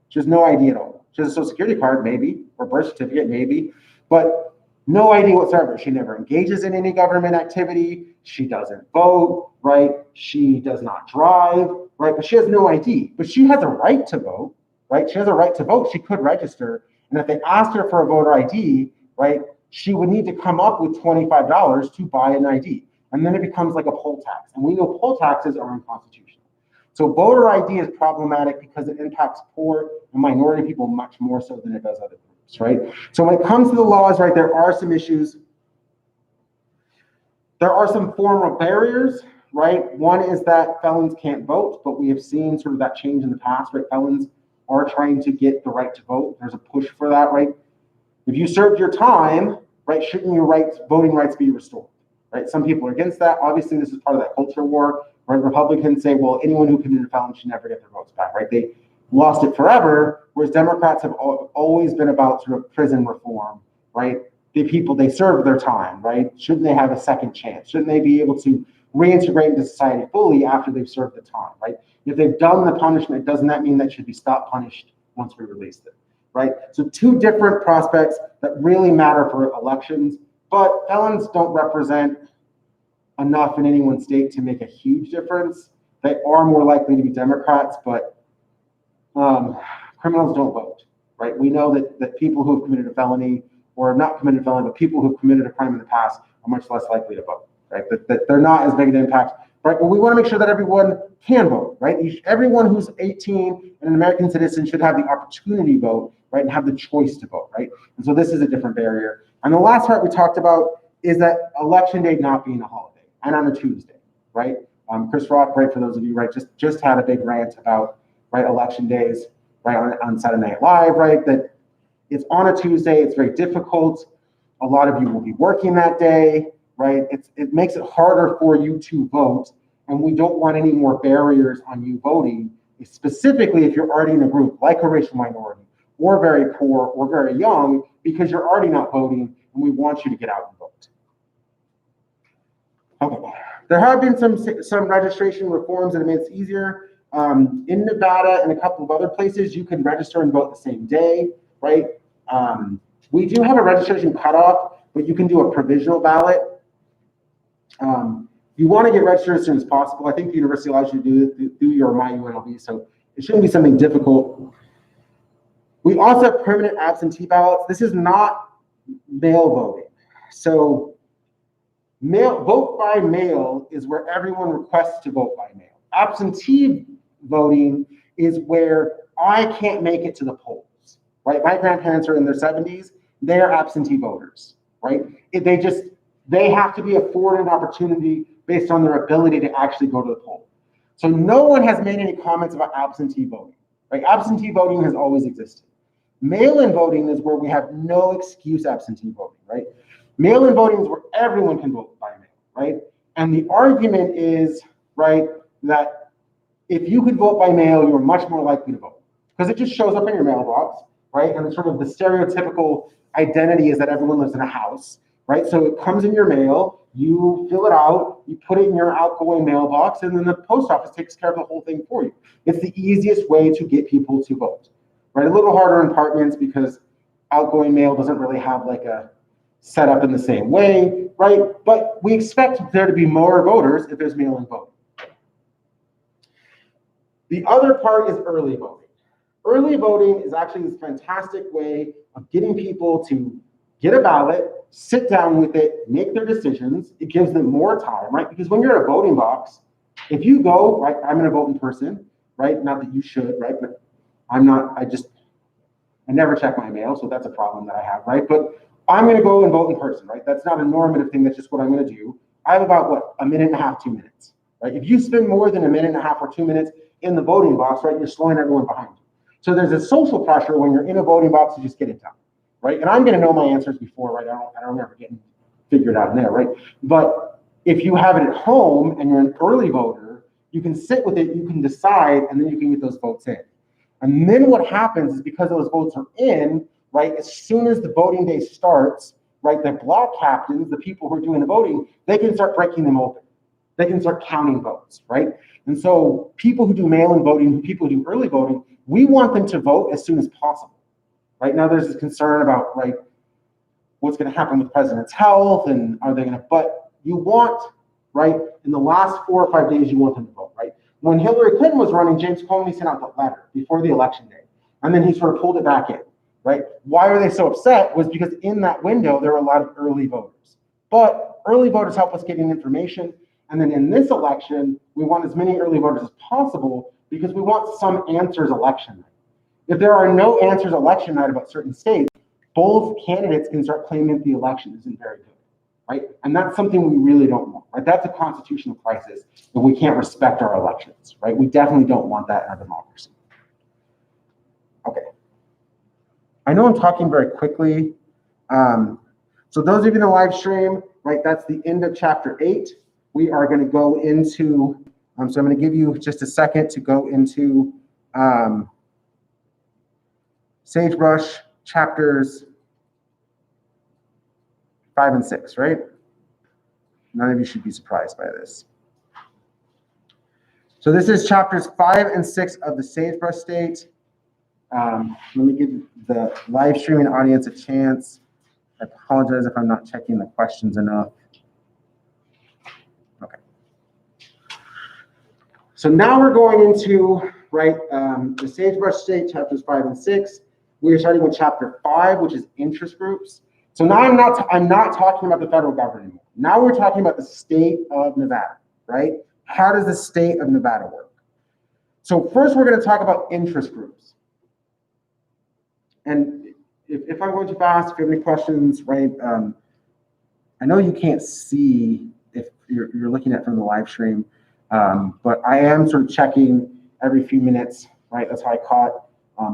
She has no ID at all. She has a social security card, maybe, or birth certificate, maybe, but no ID whatsoever. She never engages in any government activity. She doesn't vote, right? She does not drive, right? But she has no ID. But she has a right to vote, right? She has a right to vote. She could register. And if they asked her for a voter ID, right, she would need to come up with $25 to buy an ID. And then it becomes like a poll tax. And we know poll taxes are unconstitutional. So voter ID is problematic because it impacts poor and minority people much more so than it does other groups, right? So when it comes to the laws, right, there are some issues. There are some formal barriers, right? One is that felons can't vote, but we have seen sort of that change in the past, right? Felons are trying to get the right to vote. There's a push for that, right? If you served your time, right, shouldn't your voting rights be restored, right? Some people are against that. Obviously, this is part of that culture war, right? Republicans say, well, anyone who committed a felony should never get their votes back, right? They lost it forever, whereas Democrats have always been about sort of prison reform, right? The people, they served their time, right? Shouldn't they have a second chance? Shouldn't they be able to reintegrate into society fully after they've served the time, right? If they've done the punishment, doesn't that mean that should be stopped punished once we release them, right? So two different prospects that really matter for elections, but felons don't represent enough in any one state to make a huge difference. They are more likely to be Democrats, but criminals don't vote, right? We know that people who have committed a felony, or not committed a felony, but people who have committed a crime in the past are much less likely to vote, right? That they're not as big an impact, right? But we want to make sure that everyone can vote, right? Everyone who's 18 and an American citizen should have the opportunity to vote, right? And have the choice to vote, right? And so this is a different barrier. And the last part we talked about is that election day not being a holiday and on a Tuesday, right? Chris Rock, right, for those of you, right, just had a big rant about, right, election days, right, on Saturday Night Live, right, that it's on a Tuesday, it's very difficult. A lot of you will be working that day, right? It makes it harder for you to vote, and we don't want any more barriers on you voting, specifically if you're already in a group like a racial minority, or very poor, or very young, because you're already not voting, and we want you to get out and vote. Okay. There have been some registration reforms that made it easier. In Nevada and a couple of other places, you can register and vote the same day, right? We do have a registration cutoff, but you can do a provisional ballot. You want to get registered as soon as possible. I think the university allows you to do your MyUNLV, so it shouldn't be something difficult. We also have permanent absentee ballots. This is not mail voting. So vote by mail is where everyone requests to vote by mail. Absentee voting is where I can't make it to the polls, right? My grandparents are in their 70s. They're absentee voters, right? They have to be afforded an opportunity based on their ability to actually go to the poll. So no one has made any comments about absentee voting, right? Absentee voting has always existed. Mail-in voting is where we have no excuse absentee voting, right? Mail-in voting is where everyone can vote by mail, right? And the argument is, right, that if you could vote by mail, you're much more likely to vote because it just shows up in your mailbox, right? And it's sort of the stereotypical identity is that everyone lives in a house, right? So it comes in your mail, you fill it out, you put it in your outgoing mailbox, and then the post office takes care of the whole thing for you. It's the easiest way to get people to vote, right? A little harder in apartments because outgoing mail doesn't really have like a setup in the same way, right? But we expect there to be more voters if there's mail-in voting. The other part is early voting. Early voting is actually this fantastic way of getting people to get a ballot, sit down with it, make their decisions. It gives them more time, right? Because when you're at a voting box, if you go, right, I'm going to vote in person, right? Not that you should, right? But I'm not, I never check my mail, so that's a problem that I have, right? But I'm going to go and vote in person, right? That's not a normative thing. That's just what I'm going to do. I have about, what, a minute and a half, 2 minutes, right? If you spend more than a minute and a half or 2 minutes in the voting box, right, you're slowing everyone behind you. So there's a social pressure when you're in a voting box to just get it done, right? And I'm going to know my answers before, right? I don't remember getting figured out in there, right? But if you have it at home and you're an early voter, you can sit with it, you can decide, and then you can get those votes in. And then what happens is because those votes are in, right, as soon as the voting day starts, right, the block captains, the people who are doing the voting, they can start breaking them open. They can start counting votes, right? And so people who do mail-in voting, people who do early voting, we want them to vote as soon as possible. Right now, there's this concern about, right, what's going to happen with the president's health, and are they going to, but you want, right, in the last 4 or 5 days, you want them to vote, right? When Hillary Clinton was running, James Comey sent out the letter before the election day, and then he sort of pulled it back in, right? Why are they so upset? Was because in that window, there were a lot of early voters. But early voters help us getting information, and then in this election, we want as many early voters as possible because we want some answers election night. If there are no answers election night about certain states, both candidates can start claiming that the election isn't very good, right? And that's something we really don't want, right? That's a constitutional crisis, and we can't respect our elections, right? We definitely don't want that in our democracy. Okay. I know I'm talking very quickly. So those of you in the live stream, right, that's the end of chapter 8. We are going to go into, so I'm going to give you just a second to go into Sagebrush chapters 5 and 6, right? None of you should be surprised by this. So this is chapters 5 and 6 of the Sagebrush State. Let me give the live streaming audience a chance. I apologize if I'm not checking the questions enough. Okay. So now we're going into, right, the Sagebrush State, chapters 5 and 6. We are starting with chapter 5, which is interest groups. So now I'm not talking about the federal government anymore. Now we're talking about the state of Nevada, right? How does the state of Nevada work? So first we're going to talk about interest groups. And if I'm going too fast, if you have any questions, right? I know you can't see if you're looking at from the live stream, but I am sort of checking every few minutes, right? That's how I caught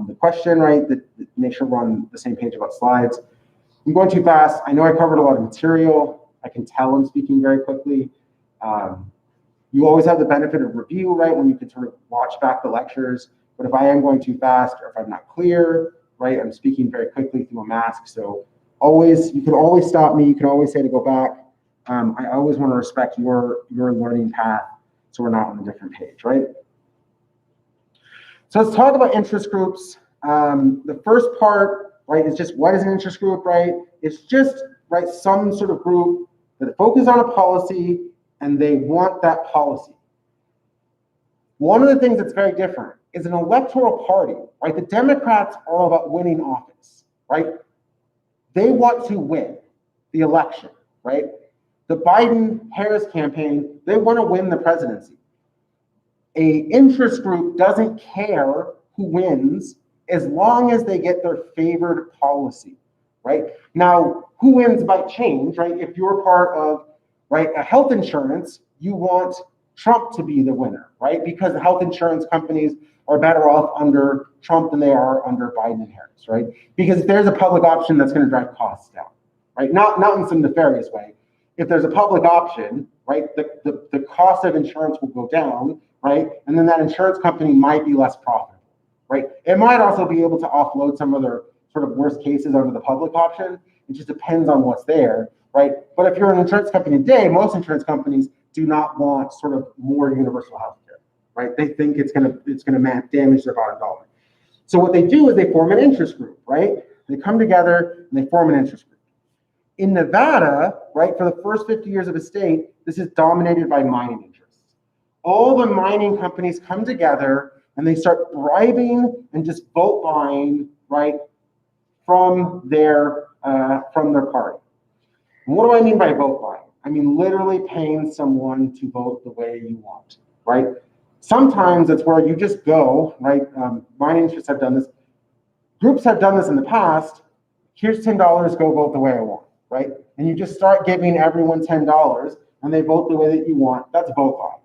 the question, right? That make sure we're on the same page about slides. I'm going too fast. I know I covered a lot of material. I can tell I'm speaking very quickly. You always have the benefit of review, right? When you can sort of watch back the lectures. But if I am going too fast or if I'm not clear, right, I'm speaking very quickly through a mask. So you can always stop me. You can always say to go back. I always want to respect your learning path so we're not on a different page, right? So let's talk about interest groups. The first part, right, is just what is an interest group, right? It's just, right, some sort of group that focuses on a policy and they want that policy. One of the things that's very different is an electoral party, right? The Democrats are all about winning office, right? They want to win the election, right? The Biden-Harris campaign, they want to win the presidency. A interest group doesn't care who wins as long as they get their favored policy, right? Now, who wins might change, right? If you're part of, right, a health insurance, you want Trump to be the winner, right? Because the health insurance companies are better off under Trump than they are under Biden and Harris, right? Because if there's a public option, that's going to drive costs down, right? Not in some nefarious way. If there's a public option, right, the cost of insurance will go down, right? And then that insurance company might be less profitable, right? It might also be able to offload some of their sort of worst cases under the public option. It just depends on what's there, right? But if you're an insurance company today, most insurance companies do not want sort of more universal health care, right? They think it's gonna damage their bottom dollar. So what they do is they form an interest group, right? They come together and they form an interest group. In Nevada, right, for the first 50 years of the state, this is dominated by mining interests. All the mining companies come together and they start bribing and just vote buying, right, from their party. And what do I mean by vote buying? I mean literally paying someone to vote the way you want, right? Sometimes it's where you just go, right? Mining interests have done this. Groups have done this in the past. Here's $10, go vote the way I want, right? And you just start giving everyone $10 and they vote the way that you want. That's vote buying.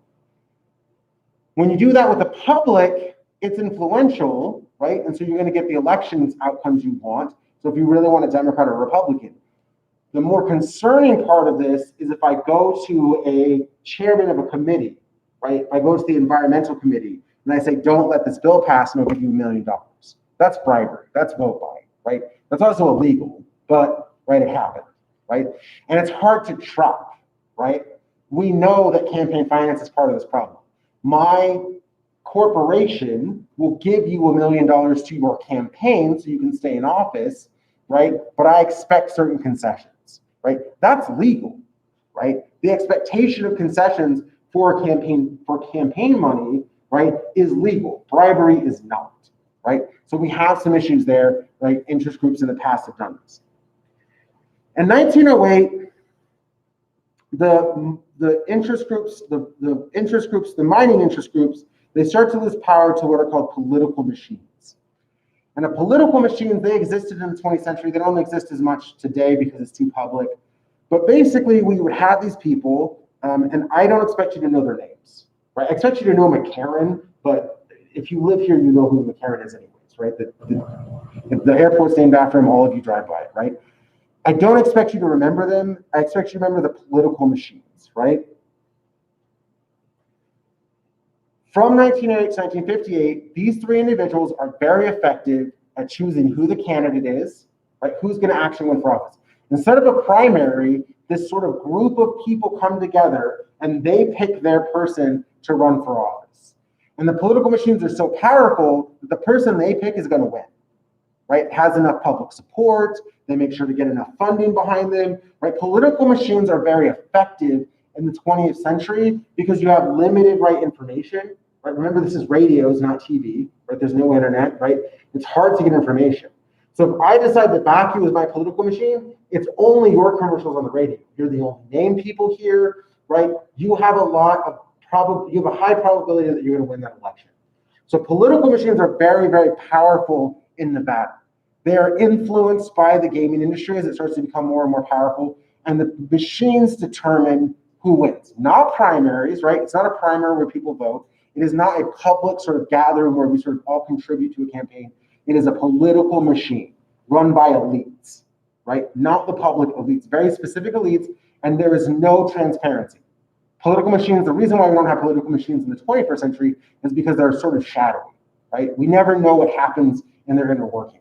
When you do that with the public, it's influential, right? And so you're going to get the elections outcomes you want. So if you really want a Democrat or a Republican. The more concerning part of this is if I go to a chairman of a committee, right? If I go to the environmental committee and I say, don't let this bill pass and I'll give you $1 million. That's bribery, that's vote buying, right? That's also illegal, but right, it happened, right? And it's hard to track, right? We know that campaign finance is part of this problem. My corporation will give you $1 million to your campaign so you can stay in office, right? But I expect certain concessions, right? That's legal, right? The expectation of concessions for campaign money, right, is legal. Bribery is not, right? So we have some issues there, right? Interest groups in the past have done this. In 1908, the interest groups, the mining interest groups, they start to lose power to what are called political machines. And the political machines, they existed in the 20th century. They don't exist as much today because it's too public. But basically, we would have these people, and I don't expect you to know their names, right? I expect you to know McCarran, but if you live here, you know who McCarran is anyways, right? The airport's named after him, all of you drive by it, right? I don't expect you to remember them. I expect you to remember the political machines, right? From 1908 to 1958, these three individuals are very effective at choosing who the candidate is, right? Who's going to actually win for office. Instead of a primary, this sort of group of people come together and they pick their person to run for office. And the political machines are so powerful that the person they pick is going to win, right? Has enough public support. They make sure to get enough funding behind them, right? Political machines are very effective in the 20th century because you have limited, right, information, right? Remember, this is radios, not TV, right? There's no internet, right? It's hard to get information. So if I decide to back you as my political machine, it's only your commercials on the radio. You're the only name people hear, right? You have a high probability that you're going to win that election. So political machines are very, very powerful in Nevada. They are influenced by the gaming industry as it starts to become more and more powerful, and the machines determine who wins. Not primaries, right? It's not a primary where people vote. It is not a public sort of gathering where we sort of all contribute to a campaign. It is a political machine run by elites, right? Not the public elites, very specific elites, and there is no transparency. Political machines, the reason why we don't have political machines in the 21st century is because they're sort of shadowy, right? We never know what happens in their inner workings.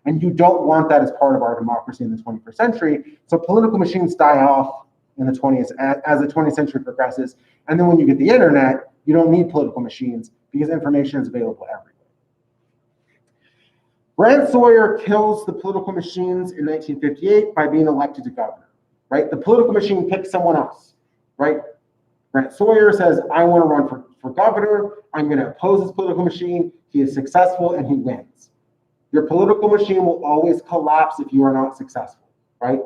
And you don't want that as part of our democracy in the 21st century. So political machines die off in the 20th as the 20th century progresses. And then when you get the internet, you don't need political machines because information is available everywhere. Brant Sawyer kills the political machines in 1958 by being elected to governor, right? The political machine picks someone else, right? Brent Sawyer says, I want to run for governor. I'm going to oppose this political machine. He is successful and he wins. Your political machine will always collapse if you are not successful, right?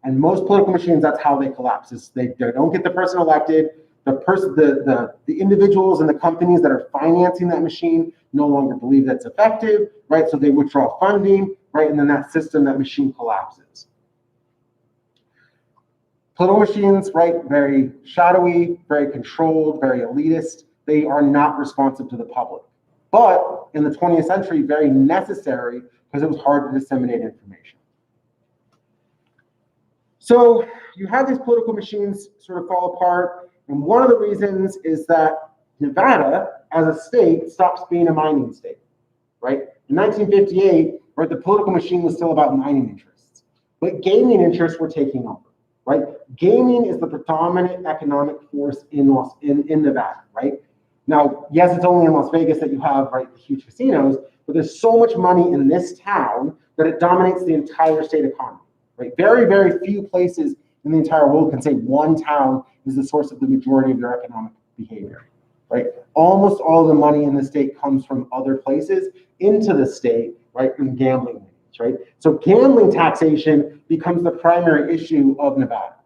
And most political machines, that's how they collapse. Is they don't get the person elected. The individuals and the companies that are financing that machine no longer believe that's effective, right? So they withdraw funding, right? And then that system, that machine collapses. Political machines, right? Very shadowy, very controlled, very elitist. They are not responsive to the public. But in the 20th century, very necessary because it was hard to disseminate information. So you have these political machines sort of fall apart. And one of the reasons is that Nevada, as a state, stops being a mining state, right? In 1958, right, the political machine was still about mining interests, but gaming interests were taking over, right? Gaming is the predominant economic force in Nevada, right? Now, yes, it's only in Las Vegas that you have, right, the huge casinos, but there's so much money in this town that it dominates the entire state economy, right? Very, very few places in the entire world can say one town is the source of the majority of their economic behavior, right? Almost all the money in the state comes from other places into the state, right, in gambling lanes, right? So gambling taxation becomes the primary issue of Nevada.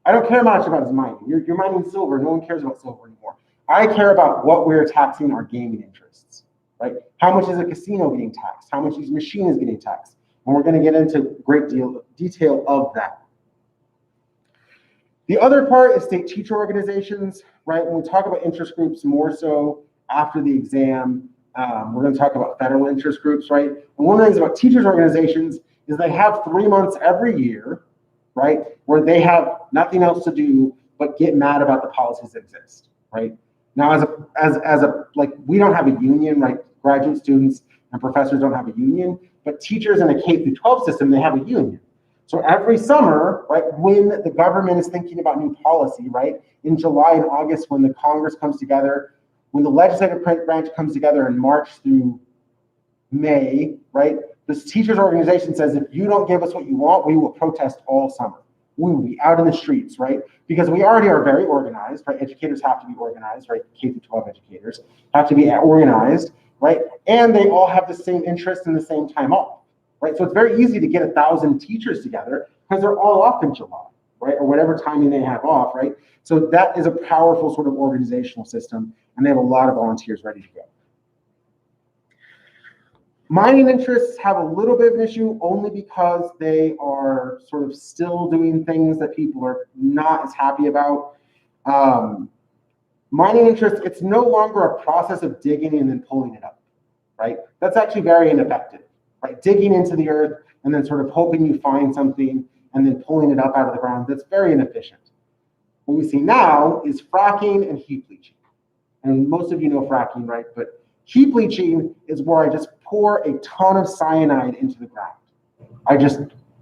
I don't care much about his mining. You're mining silver. No one cares about silver anymore. I care about what we're taxing our gaming interests, right? How much is a casino getting taxed? How much each machine is getting taxed? And we're going to get into great detail of that. The other part is state teacher organizations, right? When we talk about interest groups more so after the exam, we're going to talk about federal interest groups, right? And one of the things about teachers organizations is they have 3 months every year, right, where they have nothing else to do but get mad about the policies that exist, right? Now, like, we don't have a union, right? Graduate students and professors don't have a union, but teachers in a K through 12 system, they have a union. So every summer, right, when the government is thinking about new policy, right, in July and August, when the Congress comes together, when the legislative branch comes together in March through May, right, this teachers organization says, if you don't give us what you want, we will protest all summer. We will be out in the streets, right? Because we already are very organized, right? Educators have to be organized, right? K through 12 educators have to be organized, right? And they all have the same interests and the same time off, right? So it's very easy to get 1,000 teachers together because they're all off in July, right? Or whatever timing they have off, right? So that is a powerful sort of organizational system, and they have a lot of volunteers ready to go. Mining interests have a little bit of an issue only because they are sort of still doing things that people are not as happy about. Mining interests, it's no longer a process of digging and then pulling it up, right? That's actually very ineffective, right? Digging into the earth and then sort of hoping you find something and then pulling it up out of the ground, that's very inefficient. What we see now is fracking and heap leaching. And most of you know fracking, right? But heap leaching is where I just pour a ton of cyanide into the ground. I just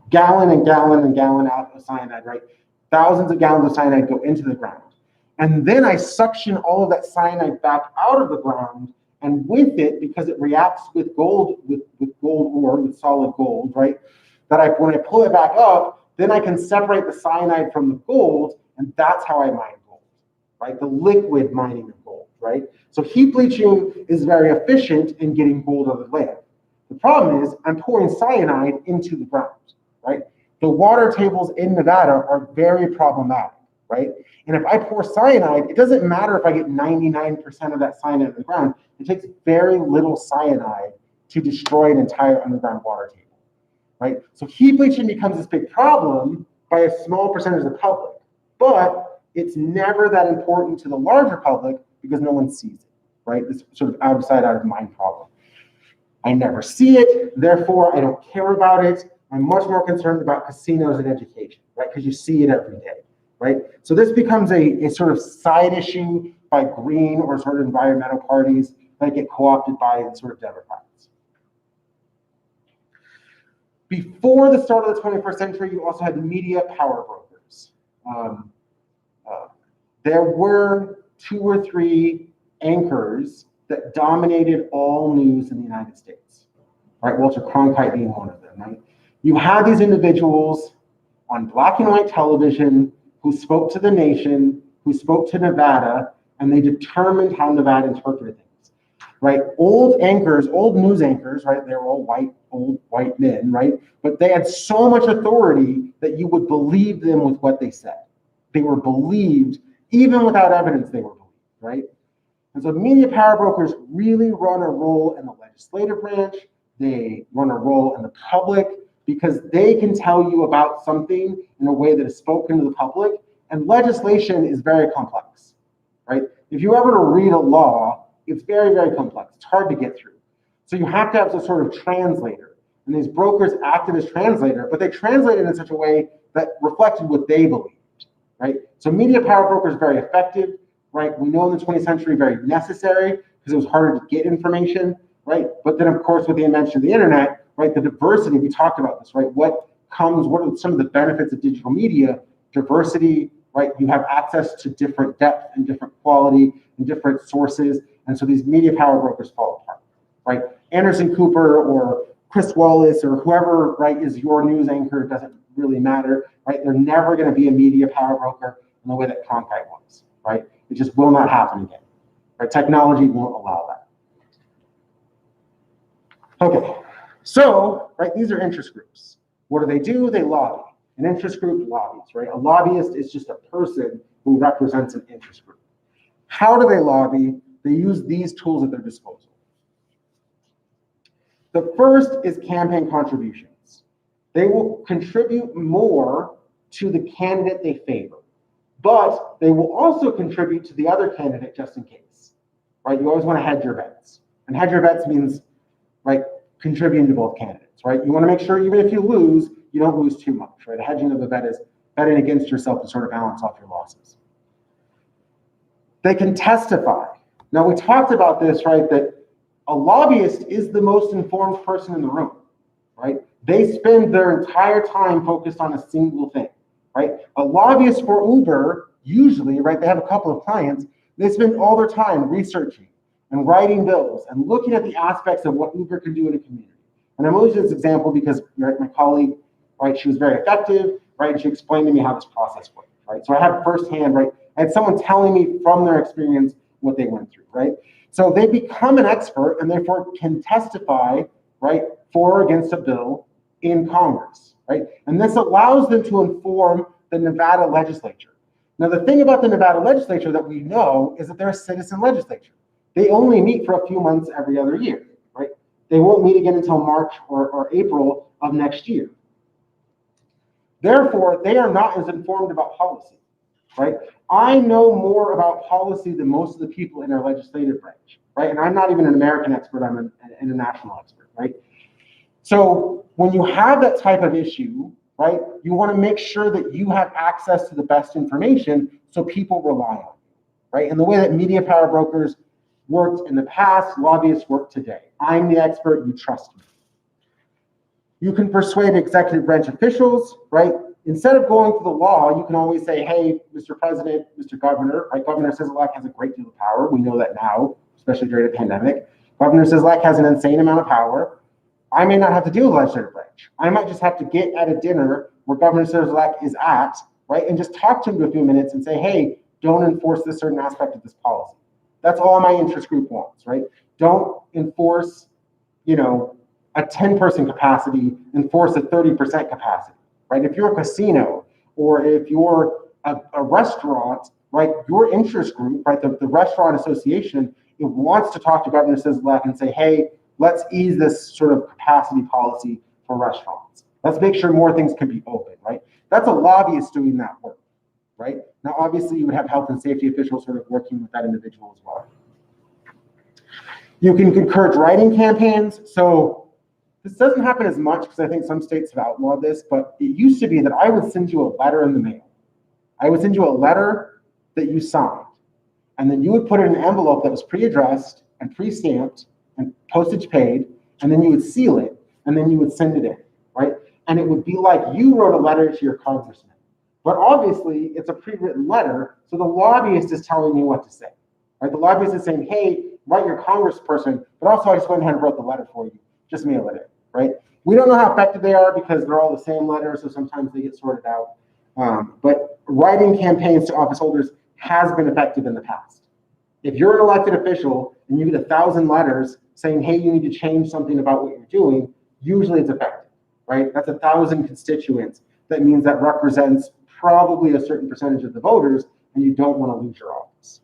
gallon and gallon and gallon out of cyanide, right? Thousands of gallons of cyanide go into the ground. And then I suction all of that cyanide back out of the ground, and with it, because it reacts with gold, with gold ore, with solid gold, right? That when I pull it back up, then I can separate the cyanide from the gold, and that's how I mine gold, right? The liquid mining of gold, right? So heap leaching is very efficient in getting gold out of the land. The problem is I'm pouring cyanide into the ground, right? The water tables in Nevada are very problematic, right? And if I pour cyanide, it doesn't matter if I get 99% of that cyanide in the ground. It takes very little cyanide to destroy an entire underground water table, right? So heap leaching becomes this big problem by a small percentage of the public, but it's never that important to the larger public because no one sees it, right? This sort of out of mind problem. I never see it, therefore I don't care about it. I'm much more concerned about casinos and education, right? Because you see it every day, right? So this becomes a sort of side issue by green or sort of environmental parties that get co-opted by the sort of Democrats. Before the start of the 21st century, you also had media power brokers. There were 2 or 3 anchors that dominated all news in the United States, right? Walter Cronkite being one of them, right? You had these individuals on black and white television who spoke to the nation, who spoke to Nevada, and they determined how Nevada interpreted things, right? Old news anchors, right? They were all old white men, right? But they had so much authority that you would believe them with what they said. They were believed, even without evidence, they were believed, right? And so media power brokers really run a role in the legislative branch. They run a role in the public because they can tell you about something in a way that is spoken to the public. And legislation is very complex, right? If you ever to read a law, it's very, very complex. It's hard to get through. So you have to have some sort of translator. And these brokers acted as translator, but they translated in such a way that reflected what they believed, right? So media power brokers are very effective, right? We know in the 20th century, very necessary because it was harder to get information, right? But then of course, with the invention of the internet, right? The diversity, we talked about this, right? What are some of the benefits of digital media? Diversity, right? You have access to different depth and different quality and different sources. And so these media power brokers fall apart, right? Anderson Cooper or Chris Wallace or whoever, right, is your news anchor, doesn't really matter, right? They're never going to be a media power broker in the way that Cronkite was, right? It just will not happen again, right? Technology won't allow that. Okay, so, right, these are interest groups. What do? They lobby. An interest group lobbies, right? A lobbyist is just a person who represents an interest group. How do they lobby? They use these tools at their disposal. The first is campaign contributions. They will contribute more to the candidate they favor, but they will also contribute to the other candidate just in case, right? You always want to hedge your bets. And hedge your bets means, right, contributing to both candidates, right? You want to make sure even if you lose, you don't lose too much, right? A hedging of a bet is betting against yourself to sort of balance off your losses. They can testify. Now, we talked about this, right, that a lobbyist is the most informed person in the room, right? They spend their entire time focused on a single thing, right? A lobbyist for Uber, usually, right, they have a couple of clients, they spend all their time researching and writing bills and looking at the aspects of what Uber can do in a community. And I'm using this example because, right, my colleague, right, she was very effective, right, and she explained to me how this process worked, right? So I had firsthand, right, I had someone telling me from their experience what they went through, right? So they become an expert and therefore can testify, right, for or against a bill in Congress, right? And this allows them to inform the Nevada legislature. Now, the thing about the Nevada legislature that we know is that they're a citizen legislature. They only meet for a few months every other year, right? They won't meet again until March or April of next year. Therefore, they are not as informed about policy, right? I know more about policy than most of the people in our legislative branch, right? And I'm not even an American expert, I'm an international expert, right? So when you have that type of issue, right, you want to make sure that you have access to the best information so people rely on you, right? And the way that media power brokers worked in the past, lobbyists work today. I'm the expert, you trust me. You can persuade executive branch officials, right? Instead of going to the law, you can always say, hey, Mr. President, Mr. Governor, right? Governor Sisolak has a great deal of power. We know that now, especially during the pandemic. Governor Sisolak has an insane amount of power. I may not have to deal with the legislative branch. I might just have to get at a dinner where Governor Sisolak is at, right? And just talk to him for a few minutes and say, hey, don't enforce this certain aspect of this policy. That's all my interest group wants, right? Don't enforce, you know, a 10-person capacity, enforce a 30% capacity, right? If you're a casino or if you're a restaurant, right, your interest group, right, the restaurant association, it wants to talk to Governor Sisolak and say, hey, let's ease this sort of capacity policy for restaurants. Let's make sure more things can be open, right? That's a lobbyist doing that work, right? Now, obviously, you would have health and safety officials sort of working with that individual as well. You can encourage writing campaigns. So this doesn't happen as much because I think some states have outlawed this, but it used to be that I would send you a letter in the mail. I would send you a letter that you signed, and then you would put it in an envelope that was pre-addressed and pre-stamped and postage paid, and then you would seal it, and then you would send it in, right? And it would be like you wrote a letter to your congressman. But obviously, it's a pre-written letter, so the lobbyist is telling you what to say, right? The lobbyist is saying, hey, write your congressperson, but also I just went ahead and wrote the letter for you. Just mail it in, right? We don't know how effective they are because they're all the same letter, so sometimes they get sorted out. But writing campaigns to office holders has been effective in the past. If you're an elected official and you get 1,000 letters saying, hey, you need to change something about what you're doing, usually it's effective, right? That's 1,000 constituents. That means that represents probably a certain percentage of the voters, and you don't want to lose your office.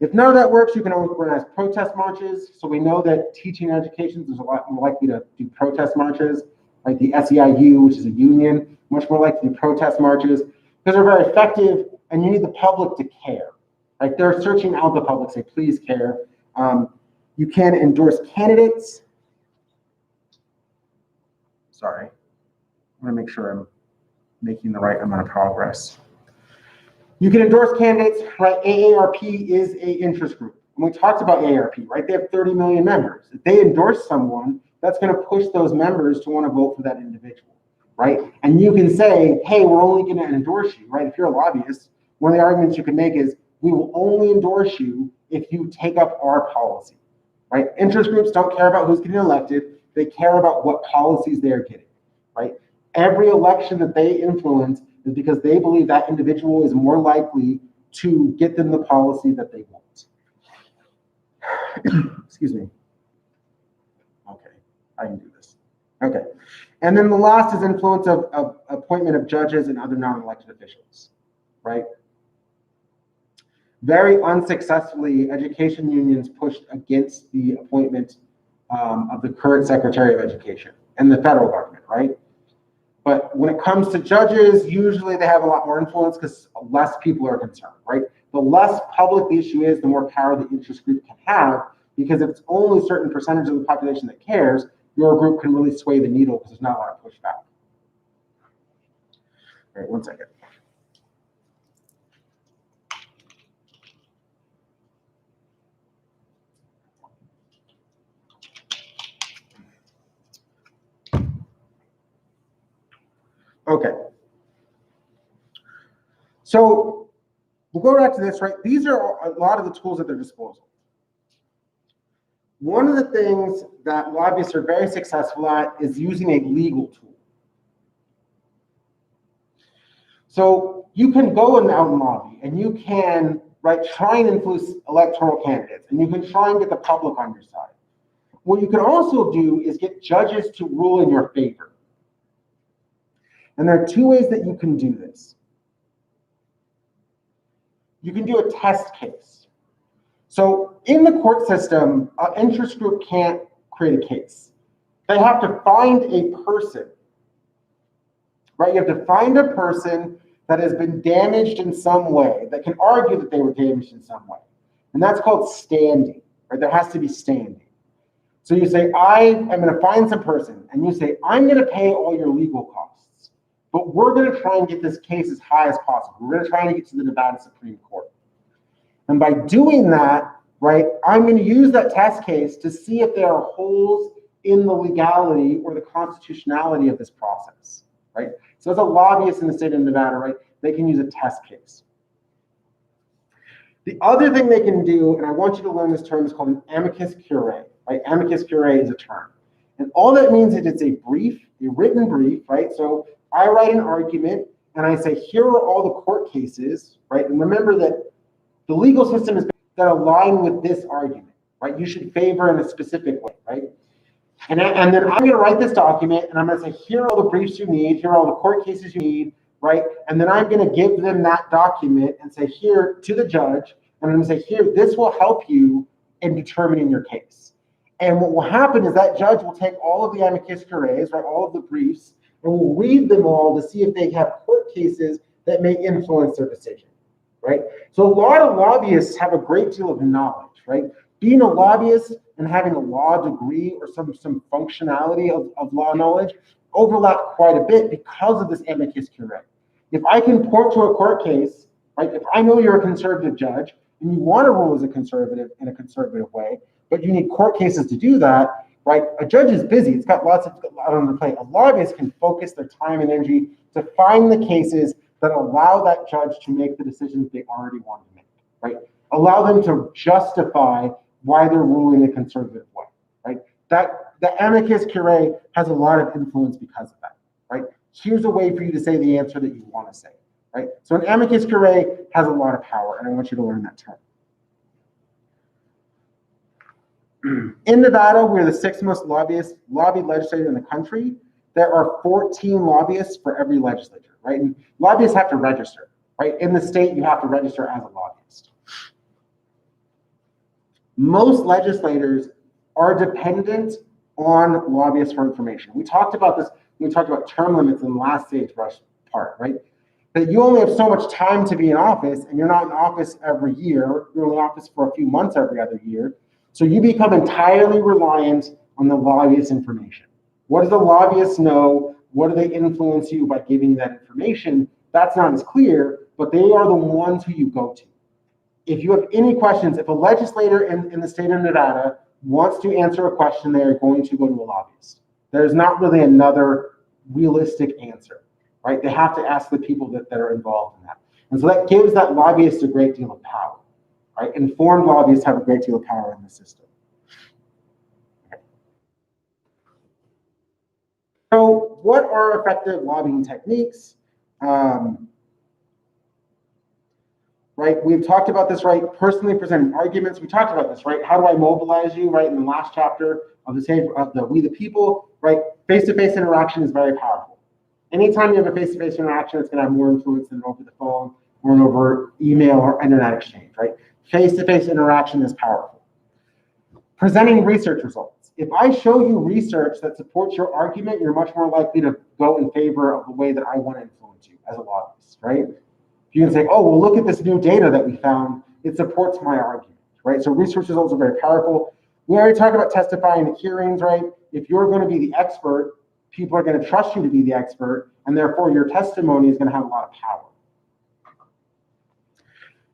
If none of that works, you can organize protest marches. So we know that teaching and education is a lot more likely to do protest marches, like the SEIU, which is a union, much more likely to do protest marches, because they're very effective, and you need the public to care. Like they're searching out the public, say, please care. You can endorse candidates. Sorry, I want to make sure I'm making the right amount of progress. You can endorse candidates, right? AARP is a interest group. And we talked about AARP, right? They have 30 million members. If they endorse someone, that's going to push those members to want to vote for that individual, right? And you can say, hey, we're only going to endorse you, right? If you're a lobbyist, one of the arguments you can make is, we will only endorse you if you take up our policy, right? Interest groups don't care about who's getting elected. They care about what policies they're getting, right? Every election that they influence is because they believe that individual is more likely to get them the policy that they want. Excuse me. Okay, I can do this. Okay. And then the last is influence of appointment of judges and other non-elected officials, right? Very unsuccessfully, education unions pushed against the appointment of the current Secretary of Education and the federal government, right? But when it comes to judges, usually they have a lot more influence because less people are concerned, right? The less public the issue is, the more power the interest group can have, because if it's only a certain percentage of the population that cares, your group can really sway the needle because there's not a lot of pushback. All right, one second. Okay. So we'll go back to this, right? These are a lot of the tools at their disposal. One of the things that lobbyists are very successful at is using a legal tool. So you can go out and lobby, and you can, right, try and influence electoral candidates, and you can try and get the public on your side. What you can also do is get judges to rule in your favor. And there are two ways that you can do this. You can do a test case. So in the court system, an interest group can't create a case. They have to find a person, right? You have to find a person that has been damaged in some way, that can argue that they were damaged in some way. And that's called standing, right? There has to be standing. So you say, I am going to find some person, and you say, I'm going to pay all your legal costs, but we're going to try and get this case as high as possible. We're going to try and get to the Nevada Supreme Court. And by doing that, right, I'm going to use that test case to see if there are holes in the legality or the constitutionality of this process, right? So as a lobbyist in the state of Nevada, right, they can use a test case. The other thing they can do, and I want you to learn this term, is called an amicus curiae, right? Amicus curiae is a term. And all that means is it's a brief, a written brief, right? So I write an argument and I say, here are all the court cases, right? And remember that the legal system is that align with this argument, right? You should favor in a specific way, right? And then I'm going to write this document, and I'm going to say, here are all the briefs you need, here are all the court cases you need, right? And then I'm going to give them that document and say, here, to the judge, and I'm going to say, here, this will help you in determining your case. And what will happen is that judge will take all of the amicus curiae, right, all of the briefs, and will read them all to see if they have court cases that may influence their decision, right? So a lot of lobbyists have a great deal of knowledge, right? Being a lobbyist and having a law degree or some functionality of law knowledge overlap quite a bit because of this amicus curiae. If I can point to a court case, right, if I know you're a conservative judge and you want to rule as a conservative in a conservative way, but you need court cases to do that, right? A judge is busy. It's got lots on the plate. A lobbyist can focus their time and energy to find the cases that allow that judge to make the decisions they already want to make, right? Allow them to justify why they're ruling a conservative way, right? That the amicus curiae has a lot of influence because of that, right? Here's a way for you to say the answer that you want to say, right? So an amicus curiae has a lot of power, and I want you to learn that term. In Nevada, we're the 6th most lobbied legislature in the country. There are 14 lobbyists for every legislature, right? And lobbyists have to register, right? In the state, you have to register as a lobbyist. Most legislators are dependent on lobbyists for information. We talked about this when we talked about term limits in the last stage rush part, right? That you only have so much time to be in office, and you're not in office every year. You're in office for a few months every other year. So you become entirely reliant on the lobbyist information. What do the lobbyists know? What do they influence you by giving you that information? That's not as clear, but they are the ones who you go to. If you have any questions, if a legislator in the state of Nevada wants to answer a question, they are going to go to a lobbyist. There's not really another realistic answer, right? They have to ask the people that are involved in that. And so that gives that lobbyist a great deal of power. Right? Informed lobbyists have a great deal of power in the system. So what are effective lobbying techniques? Right, we've talked about this, right? Personally presenting arguments. We talked about this, right? How do I mobilize you, right? In the last chapter of the We the People, right? Face-to-face interaction is very powerful. Anytime you have a face-to-face interaction, it's going to have more influence than over the phone or an over email or internet exchange, right? Face-to-face interaction is powerful. Presenting research results. If I show you research that supports your argument, you're much more likely to go in favor of the way that I want to influence you as a lobbyist, right? You can say, oh, well, look at this new data that we found. It supports my argument, right? So research results are very powerful. We already talked about testifying at hearings, right? If you're going to be the expert, people are going to trust you to be the expert, and therefore your testimony is going to have a lot of power.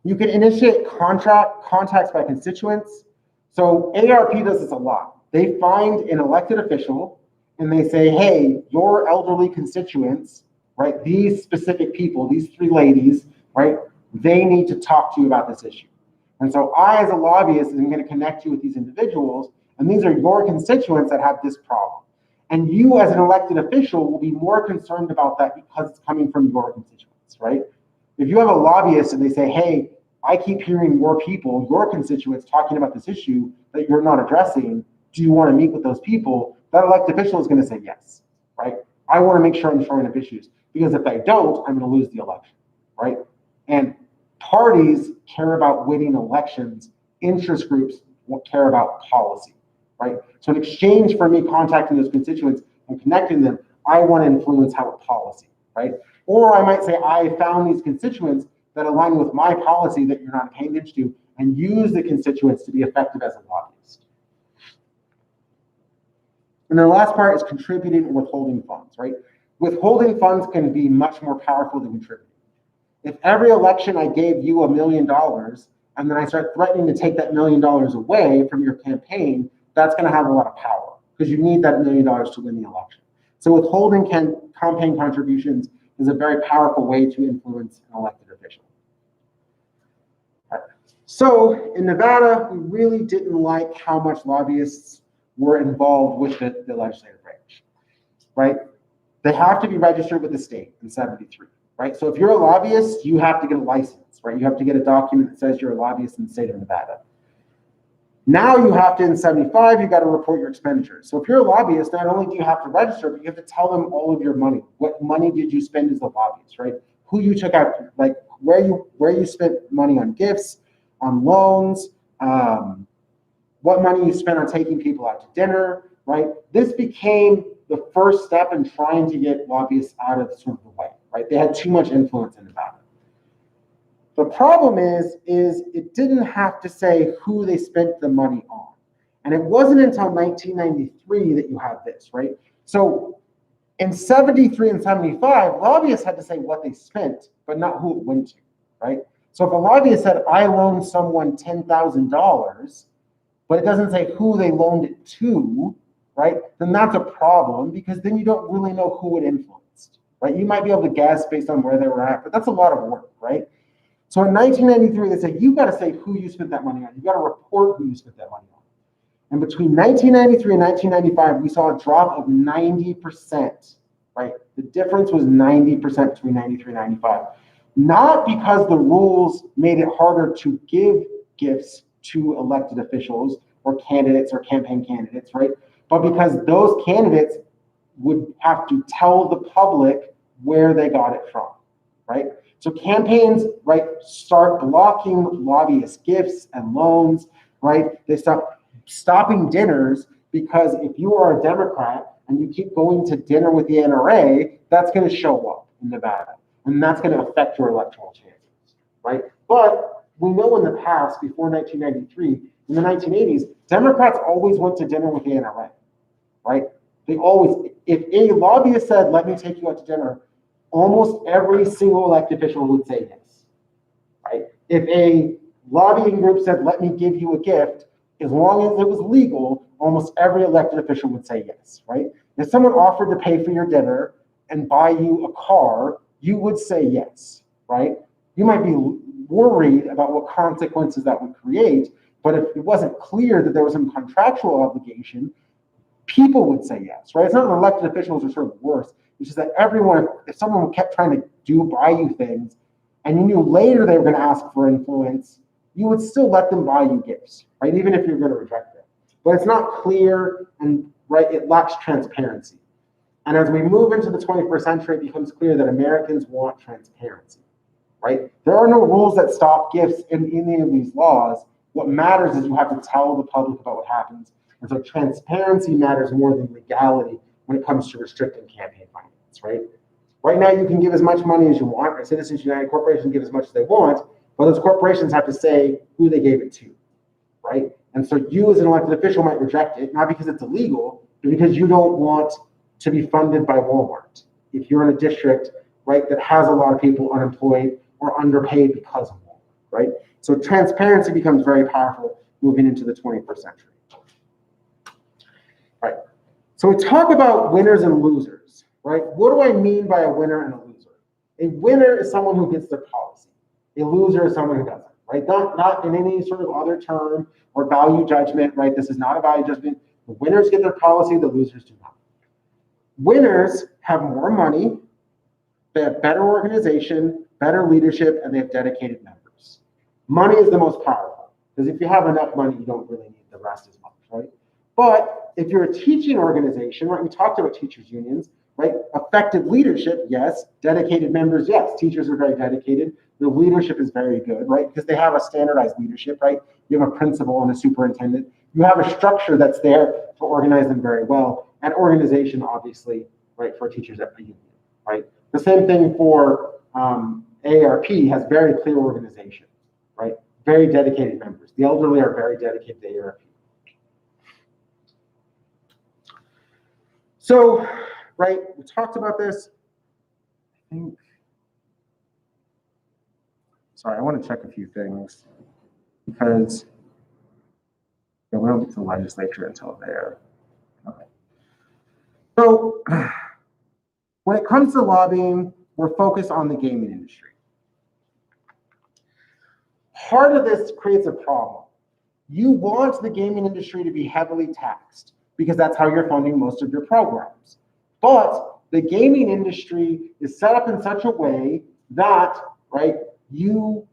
You can initiate contacts by constituents. So ARP does this a lot. They find an elected official and they say, hey, your elderly constituents, right? These specific people, these 3 ladies, right? They need to talk to you about this issue. And so I, as a lobbyist, am going to connect you with these individuals, and these are your constituents that have this problem. And you, as an elected official, will be more concerned about that because it's coming from your constituents, right? If you have a lobbyist and they say, hey, I keep hearing more people, your constituents, talking about this issue that you're not addressing, do you want to meet with those people? That elected official is going to say yes, right? I want to make sure I'm showing up issues, because if I don't, I'm going to lose the election, right? And parties care about winning elections. Interest groups care about policy, right? So in exchange for me contacting those constituents and connecting them, I want to influence how policy, right? Or I might say, I found these constituents that align with my policy that you're not paying attention to, and use the constituents to be effective as a lobbyist. And then the last part is contributing or withholding funds, right? Withholding funds can be much more powerful than contributing. If every election I gave you $1 million, and then I start threatening to take that $1 million away from your campaign, that's going to have a lot of power, because you need that $1 million to win the election. So withholding campaign contributions is a very powerful way to influence an elected official. So in Nevada, we really didn't like how much lobbyists were involved with the legislative branch, right? They have to be registered with the state in 73, right? So if you're a lobbyist, you have to get a license, right? You have to get a document that says you're a lobbyist in the state of Nevada. Now you have to, in 75, you got to report your expenditures. So if you're a lobbyist, not only do you have to register, but you have to tell them all of your money. What money did you spend as a lobbyist, right? Who you took out, like where you spent money on gifts, on loans, what money you spent on taking people out to dinner, right? This became the first step in trying to get lobbyists out of sort of the way, right? They had too much influence in Nevada. The problem is it didn't have to say who they spent the money on. And it wasn't until 1993 that you have this, right? So in 73 and 75, lobbyists had to say what they spent, but not who it went to, right? So if a lobbyist said, I loaned someone $10,000, but it doesn't say who they loaned it to, right? Then that's a problem, because then you don't really know who it influenced, right? You might be able to guess based on where they were at, but that's a lot of work, right? So in 1993, they said, you got to say who you spent that money on. You got to report who you spent that money on. And between 1993 and 1995, we saw a drop of 90%, right? The difference was 90% between 93 and 95. not because the rules made it harder to give gifts to elected officials or candidates or campaign candidates, right? But because those candidates would have to tell the public where they got it from, right? So campaigns, right, start blocking lobbyist gifts and loans, right? They stop stopping dinners because if you are a Democrat and you keep going to dinner with the NRA, that's going to show up in Nevada, and that's going to affect your electoral chances, right? But we know in the past, before 1993, in the 1980s, Democrats always went to dinner with the NRA, right? They always, if a lobbyist said, let me take you out to dinner, almost every single elected official would say yes, right? If a lobbying group said, let me give you a gift, as long as it was legal, almost every elected official would say yes, right? If someone offered to pay for your dinner and buy you a car, you would say yes, right? You might be worried about what consequences that would create, but if it wasn't clear that there was some contractual obligation, people would say yes, right? It's not that elected officials are sort of worse. It's just that everyone, if someone kept trying to buy you things, and you knew later they were going to ask for influence, you would still let them buy you gifts, right? Even if you're going to reject them. But it's not clear, and right, it lacks transparency. And as we move into the 21st century, it becomes clear that Americans want transparency, right? There are no rules that stop gifts in any of these laws. What matters is you have to tell the public about what happens. And so transparency matters more than legality when it comes to restricting campaign finance, right? Right now, you can give as much money as you want, or Citizens United Corporation give as much as they want, but those corporations have to say who they gave it to, right? And so you as an elected official might reject it, not because it's illegal, but because you don't want to be funded by Walmart. If you're in a district, right, that has a lot of people unemployed or underpaid because of Walmart, right? So transparency becomes very powerful moving into the 21st century. Right. So we talk about winners and losers, right? What do I mean by a winner and a loser? A winner is someone who gets their policy. A loser is someone who doesn't, right? Not in any sort of other term or value judgment, right? This is not a value judgment. The winners get their policy, the losers do not. Winners have more money, they have better organization, better leadership, and they have dedicated members. Money is the most powerful, because if you have enough money, you don't really need the rest as much, right? But if you're a teaching organization, right, we talked about teachers' unions, right? Effective leadership, yes. Dedicated members, yes. Teachers are very dedicated. The leadership is very good, right? Because they have a standardized leadership, right? You have a principal and a superintendent. You have a structure that's there to organize them very well. And organization, obviously, right, for teachers at the union, right? The same thing for AARP has very clear organization, right? Very dedicated members. The elderly are very dedicated to AARP. So, right, we talked about this. I think, sorry, I want to check a few things because we don't get to the legislature until there. Okay. So, when it comes to lobbying, we're focused on the gaming industry. Part of this creates a problem. You want the gaming industry to be heavily taxed because that's how you're funding most of your programs. But the gaming industry is set up in such a way that, right, you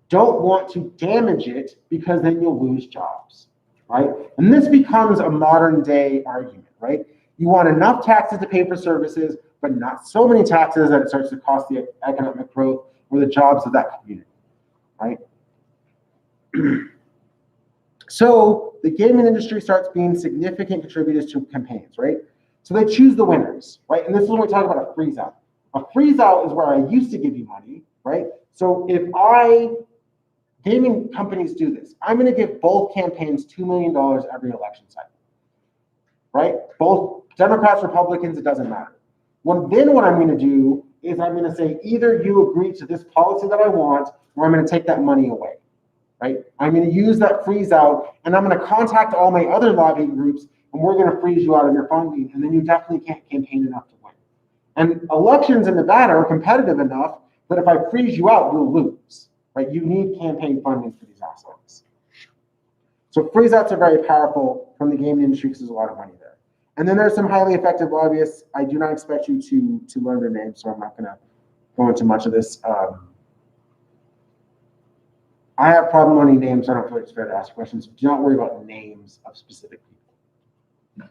don't want to damage it because then you'll lose jobs, right? And this becomes a modern day argument, right? You want enough taxes to pay for services, but not so many taxes that it starts to cost the economic growth or the jobs of that community, right? So the gaming industry starts being significant contributors to campaigns, right? So they choose the winners, right? And this is when we talk about a freeze out. A freeze out is where I used to give you money, right? So if gaming companies do this, I'm going to give both campaigns $2 million every election cycle, right? Both Democrats, Republicans, it doesn't matter. Then what I'm going to do is I'm going to say either you agree to this policy that I want, or I'm going to take that money away. Right? I'm going to use that freeze out, and I'm going to contact all my other lobbying groups, and we're going to freeze you out of your funding, and then you definitely can't campaign enough to win. And elections in Nevada are competitive enough that if I freeze you out, you'll lose. Right? You need campaign funding for these aspects. So freeze outs are very powerful from the gaming industry because there's a lot of money there. And then there's some highly effective lobbyists. I do not expect you to learn their names, so I'm not going to go into much of this. I have problem owning names. So I don't feel like it's fair to ask questions. Do not worry about names of specific people.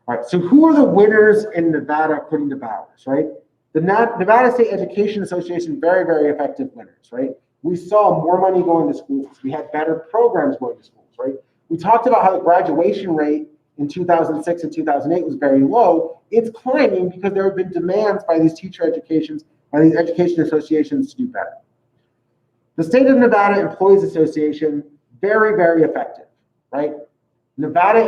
All right, so who are the winners in Nevada according to Bowers, right? The Nevada State Education Association, very, very effective winners, right? We saw more money going to schools. We had better programs going to schools, right? We talked about how the graduation rate in 2006 and 2008 was very low. It's climbing because there have been demands by these by these education associations to do better. The State of Nevada Employees Association, very, very effective, right? Nevada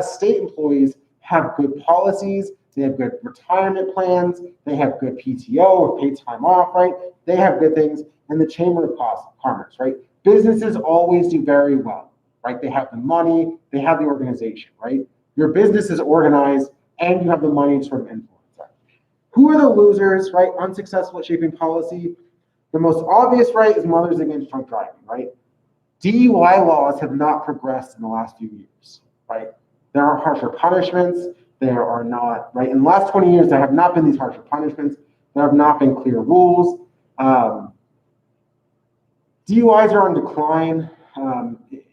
state employees have good policies. They have good retirement plans. They have good PTO or paid time off, right? They have good things. And the Chamber of Commerce, right? Businesses always do very well, right? They have the money, they have the organization, right? Your business is organized and you have the money to sort of influence that. Who are the losers, right? Unsuccessful at shaping policy. The most obvious, right, is Mothers Against Drunk Driving, right? DUI laws have not progressed in the last few years, right? There are harsher punishments. There are not, right? In the last 20 years, there have not been these harsher punishments. There have not been clear rules. DUIs are on decline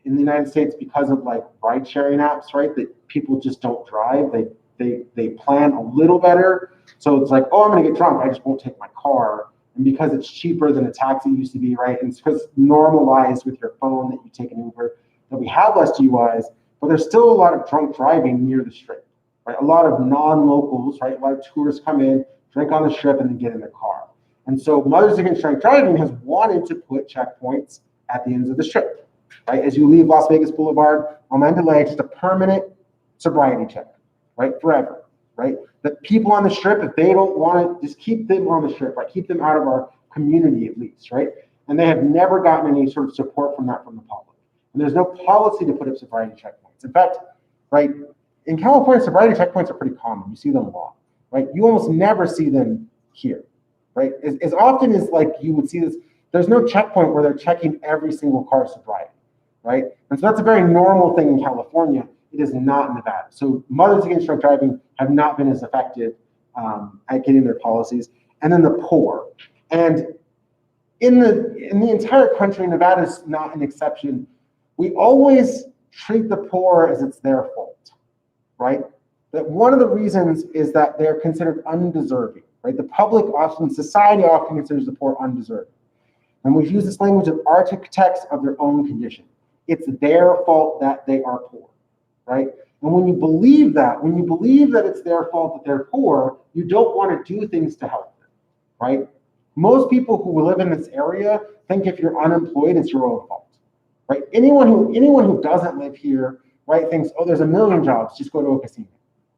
in the United States because of like ride-sharing apps, right? That people just don't drive. They plan a little better. So it's like, oh, I'm gonna get drunk. I just won't take my car. And because it's cheaper than a taxi used to be, right? And it's because it's normalized with your phone that you take an Uber, that we have less DUIs, but there's still a lot of drunk driving near the strip, right? A lot of non-locals, right? A lot of tourists come in, drink on the strip, and then get in their car. And so Mothers Against Drunk Driving has wanted to put checkpoints at the ends of the strip, right? As you leave Las Vegas Boulevard on Mandalay, just a permanent sobriety check, right? Forever, right? The people on the strip, if they don't want to, just keep them on the strip, right? Keep them out of our community at least, right? And they have never gotten any sort of support from that from the public. And there's no policy to put up sobriety checkpoints. In fact, right, in California, sobriety checkpoints are pretty common. You see them a lot, right? You almost never see them here, right? As often as like you would see this, there's no checkpoint where they're checking every single car's sobriety, right? And so that's a very normal thing in California. It is not in Nevada. So Mothers Against Drunk Driving have not been as effective at getting their policies. And then the poor. And in the entire country, Nevada is not an exception. We always treat the poor as it's their fault, right? That one of the reasons is that they're considered undeserving, right? The public often, society often considers the poor undeserving. And we've used this language of architects of their own condition. It's their fault that they are poor, right? And when you believe that it's their fault that they're poor, you don't want to do things to help them, right? Most people who live in this area think if you're unemployed, it's your own fault, right? Anyone who doesn't live here, right, thinks, oh, there's a million jobs, just go to a casino,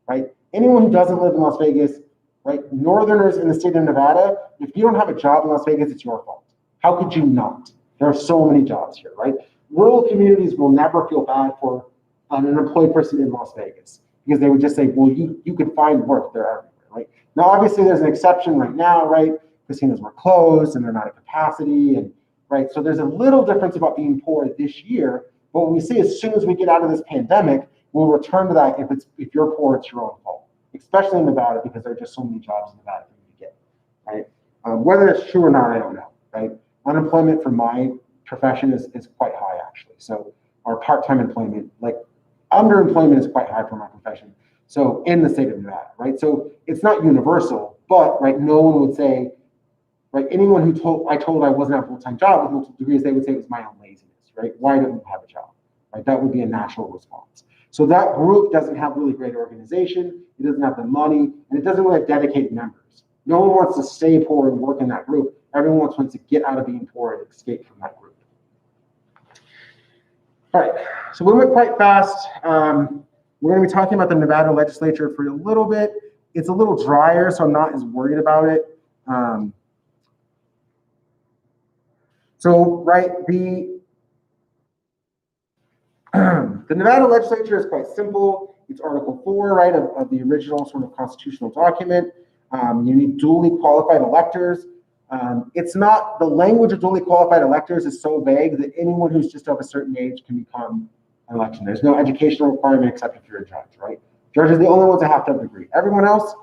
right? Anyone who doesn't live in Las Vegas, right, Northerners in the state of Nevada, if you don't have a job in Las Vegas, it's your fault. How could you not? There are so many jobs here, right? Rural communities will never feel bad for an unemployed person in Las Vegas because they would just say, well, you could find work there everywhere, right? Now, obviously, there's an exception right now, right? Casinos were closed and they're not at capacity, and right. So there's a little difference about being poor this year. But what we see as soon as we get out of this pandemic, we'll return to that. If you're poor, it's your own fault, especially in Nevada because there are just so many jobs in Nevada for you to get, right? Whether it's true or not, I don't know, right? Unemployment for my profession is quite high actually. So our part-time employment, like underemployment, is quite high for my profession. So in the state of Nevada, right? So it's not universal, but right, no one would say. Right, anyone who I told I wasn't at a full-time job with multiple degrees, they would say it was my own laziness, right? Why don't you have a job, right? That would be a natural response. So that group doesn't have really great organization, it doesn't have the money, and it doesn't really have dedicated members. No one wants to stay poor and work in that group. Everyone wants to get out of being poor and escape from that group. All right, so we went quite fast. We're gonna be talking about the Nevada legislature for a little bit. It's a little drier, so I'm not as worried about it. So, right, the Nevada legislature is quite simple. It's Article 4, right, of the original sort of constitutional document. You need duly qualified electors. It's not, the language of duly qualified electors is so vague that anyone who's just of a certain age can become an election. There's no educational requirement except if you're a judge, right? Judges are the only ones that have to have a degree. Everyone else,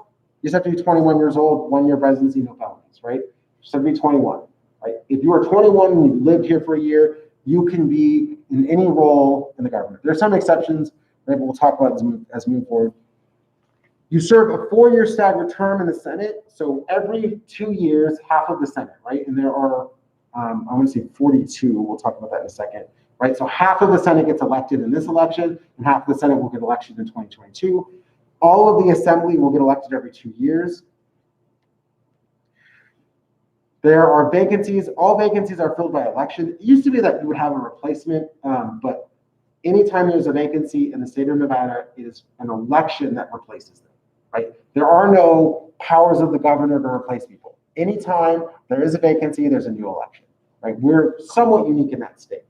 you just have to be 21 years old, 1 year residency, no felonies, right? Just have to be 21. right? If you are 21 and you've lived here for a year, you can be in any role in the government. There are some exceptions, right, but we'll talk about as we move forward. You serve a 4-year staggered term in the Senate, so every 2 years, half of the Senate, right? And there are, I want to say 42, we'll talk about that in a second, right? So half of the Senate gets elected in this election, and half of the Senate will get elected in 2022. All of the Assembly will get elected every 2 years. There are vacancies. All vacancies are filled by election. It used to be that you would have a replacement, but anytime there's a vacancy in the state of Nevada, it is an election that replaces them, right? There are no powers of the governor to replace people. Anytime there is a vacancy, there's a new election, right? We're somewhat unique in that state,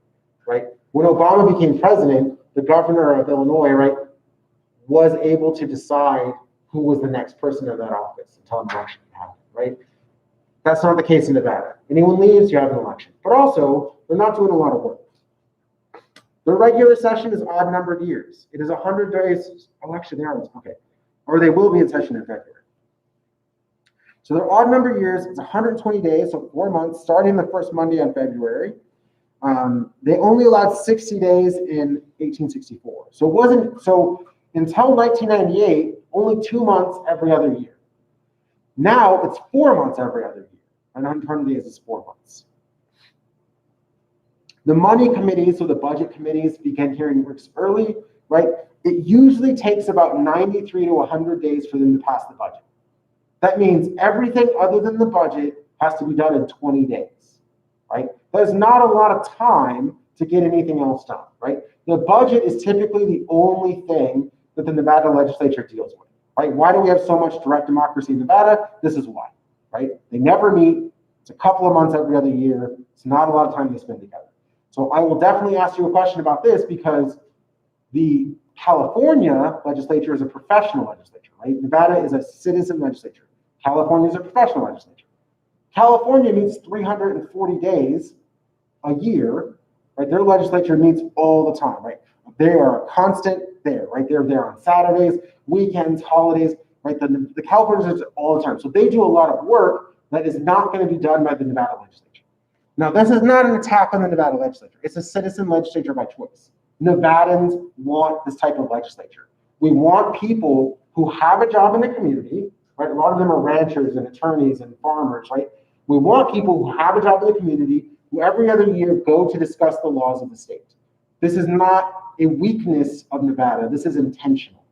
right? When Obama became president, the governor of Illinois, right, was able to decide who was the next person in that office until an election happened, right? That's not the case in Nevada. Anyone leaves, you have an election. But also, they're not doing a lot of work. The regular session is odd numbered years. It is 100 days. Oh, actually, they are. Okay. Or they will be in session in February. So they're odd numbered years. It's 120 days, so 4 months, starting the first Monday on February. They only allowed 60 days in 1864. So it wasn't, so until 1998, only 2 months every other year. Now it's 4 months every other year. And 120 days is 4 months. The money committees, so the budget committees, begin hearing works early, right? It usually takes about 93 to 100 days for them to pass the budget. That means everything other than the budget has to be done in 20 days, right? There's not a lot of time to get anything else done, right? The budget is typically the only thing that the Nevada legislature deals with, right? Why do we have so much direct democracy in Nevada? This is why, right? They never meet. It's a couple of months every other year. It's not a lot of time to spend together. So I will definitely ask you a question about this because the California legislature is a professional legislature, right? Nevada is a citizen legislature. California is a professional legislature. California meets 340 days a year, right? Their legislature meets all the time, right? They are constant there, right? They're there on Saturdays, weekends, holidays, right? The Californians are all the time. So they do a lot of work that is not going to be done by the Nevada legislature. Now, this is not an attack on the Nevada legislature. It's a citizen legislature by choice. Nevadans want this type of legislature. We want people who have a job in the community, right? A lot of them are ranchers and attorneys and farmers, right? We want people who have a job in the community who every other year go to discuss the laws of the state. This is not a weakness of Nevada. This is intentional,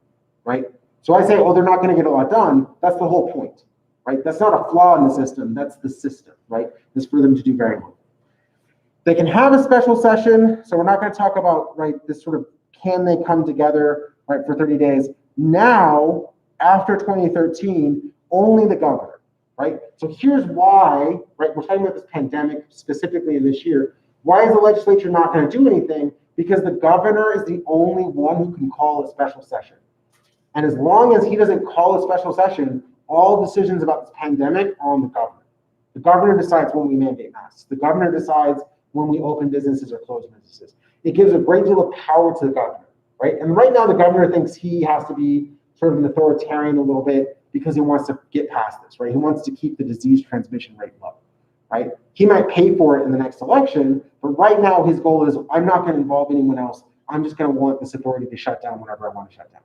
right? So I say, oh, they're not going to get a lot done. That's the whole point, right? That's not a flaw in the system. That's the system, right? It's for them to do very well. They can have a special session. So we're not going to talk about, right, this sort of, can they come together, right, for 30 days. Now, after 2013, only the governor, right? So here's why, right, we're talking about this pandemic specifically in this year. Why is the legislature not going to do anything? Because the governor is the only one who can call a special session. And as long as he doesn't call a special session, all decisions about this pandemic are on the governor. The governor decides when we mandate masks. The governor decides when we open businesses or close businesses. It gives a great deal of power to the governor, right? And right now the governor thinks he has to be sort of an authoritarian a little bit because he wants to get past this, right? He wants to keep the disease transmission rate low, right? He might pay for it in the next election, but right now his goal is, I'm not going to involve anyone else. I'm just going to want this authority to shut down whenever I want to shut down.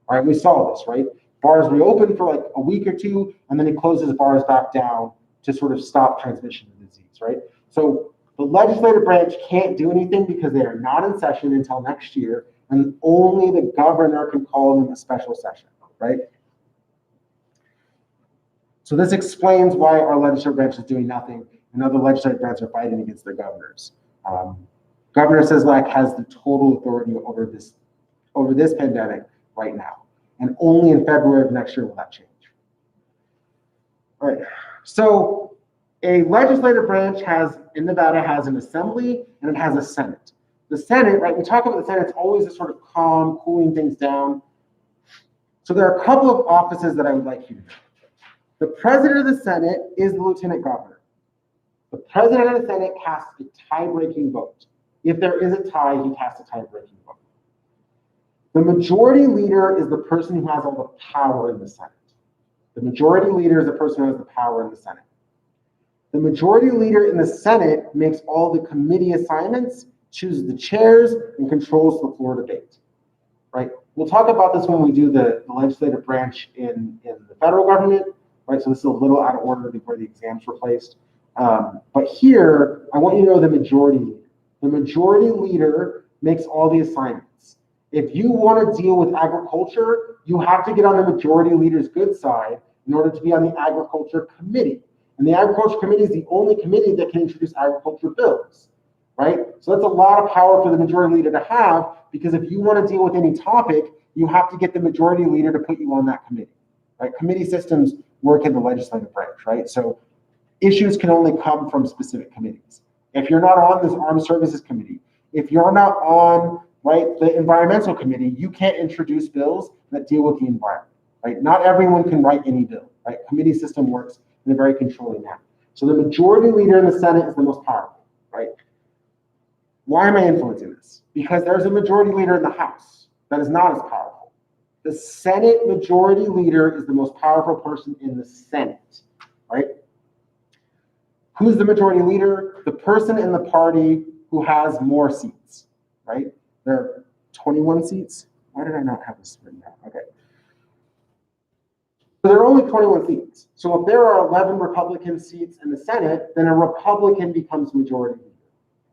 All right, we saw this, right? Bars reopened for like a week or two, and then he closes bars back down to sort of stop transmission of the disease, right? So the legislative branch can't do anything because they are not in session until next year, and only the governor can call them a special session, right? So this explains why our legislative branch is doing nothing, and other legislative branches are fighting against their governors. Governor Sisolak has the total authority over this pandemic right now, and only in February of next year will that change. All right, so a legislative branch in Nevada has an assembly and it has a Senate. The Senate, right, we talk about the Senate, it's always a sort of calm, cooling things down. So there are a couple of offices that I would like you to know. The president of the Senate is the lieutenant governor. The president of the Senate casts a tie-breaking vote. If there is a tie, he casts a tie-breaking vote. The majority leader is the person who has all the power in the Senate. The majority leader is the person who has the power in the Senate. The majority leader in the Senate makes all the committee assignments, chooses the chairs, and controls the floor debate, right? We'll talk about this when we do the legislative branch in the federal government, right? So this is a little out of order before the exams were placed. But here, I want you to know the majority leader. The majority leader makes all the assignments. If you want to deal with agriculture, you have to get on the majority leader's good side in order to be on the agriculture committee. And the agriculture committee is the only committee that can introduce agriculture bills, right? So that's a lot of power for the majority leader to have, because if you want to deal with any topic, you have to get the majority leader to put you on that committee, right? Committee systems work in the legislative branch, right? So issues can only come from specific committees. If you're not on this armed services committee, if you're not on, right, the environmental committee, you can't introduce bills that deal with the environment, right? Not everyone can write any bill, right? Committee system works in a very controlling manner. So the majority leader in the Senate is the most powerful, right? Why am I influencing this? Because there's a majority leader in the House that is not as powerful. The Senate majority leader is the most powerful person in the Senate, right? Who's the majority leader? The person in the party who has more seats, right? There are 21 seats. Why did I not have this written down? Okay. So there are only 21 seats. So if there are 11 Republican seats in the Senate, then a Republican becomes majority leader,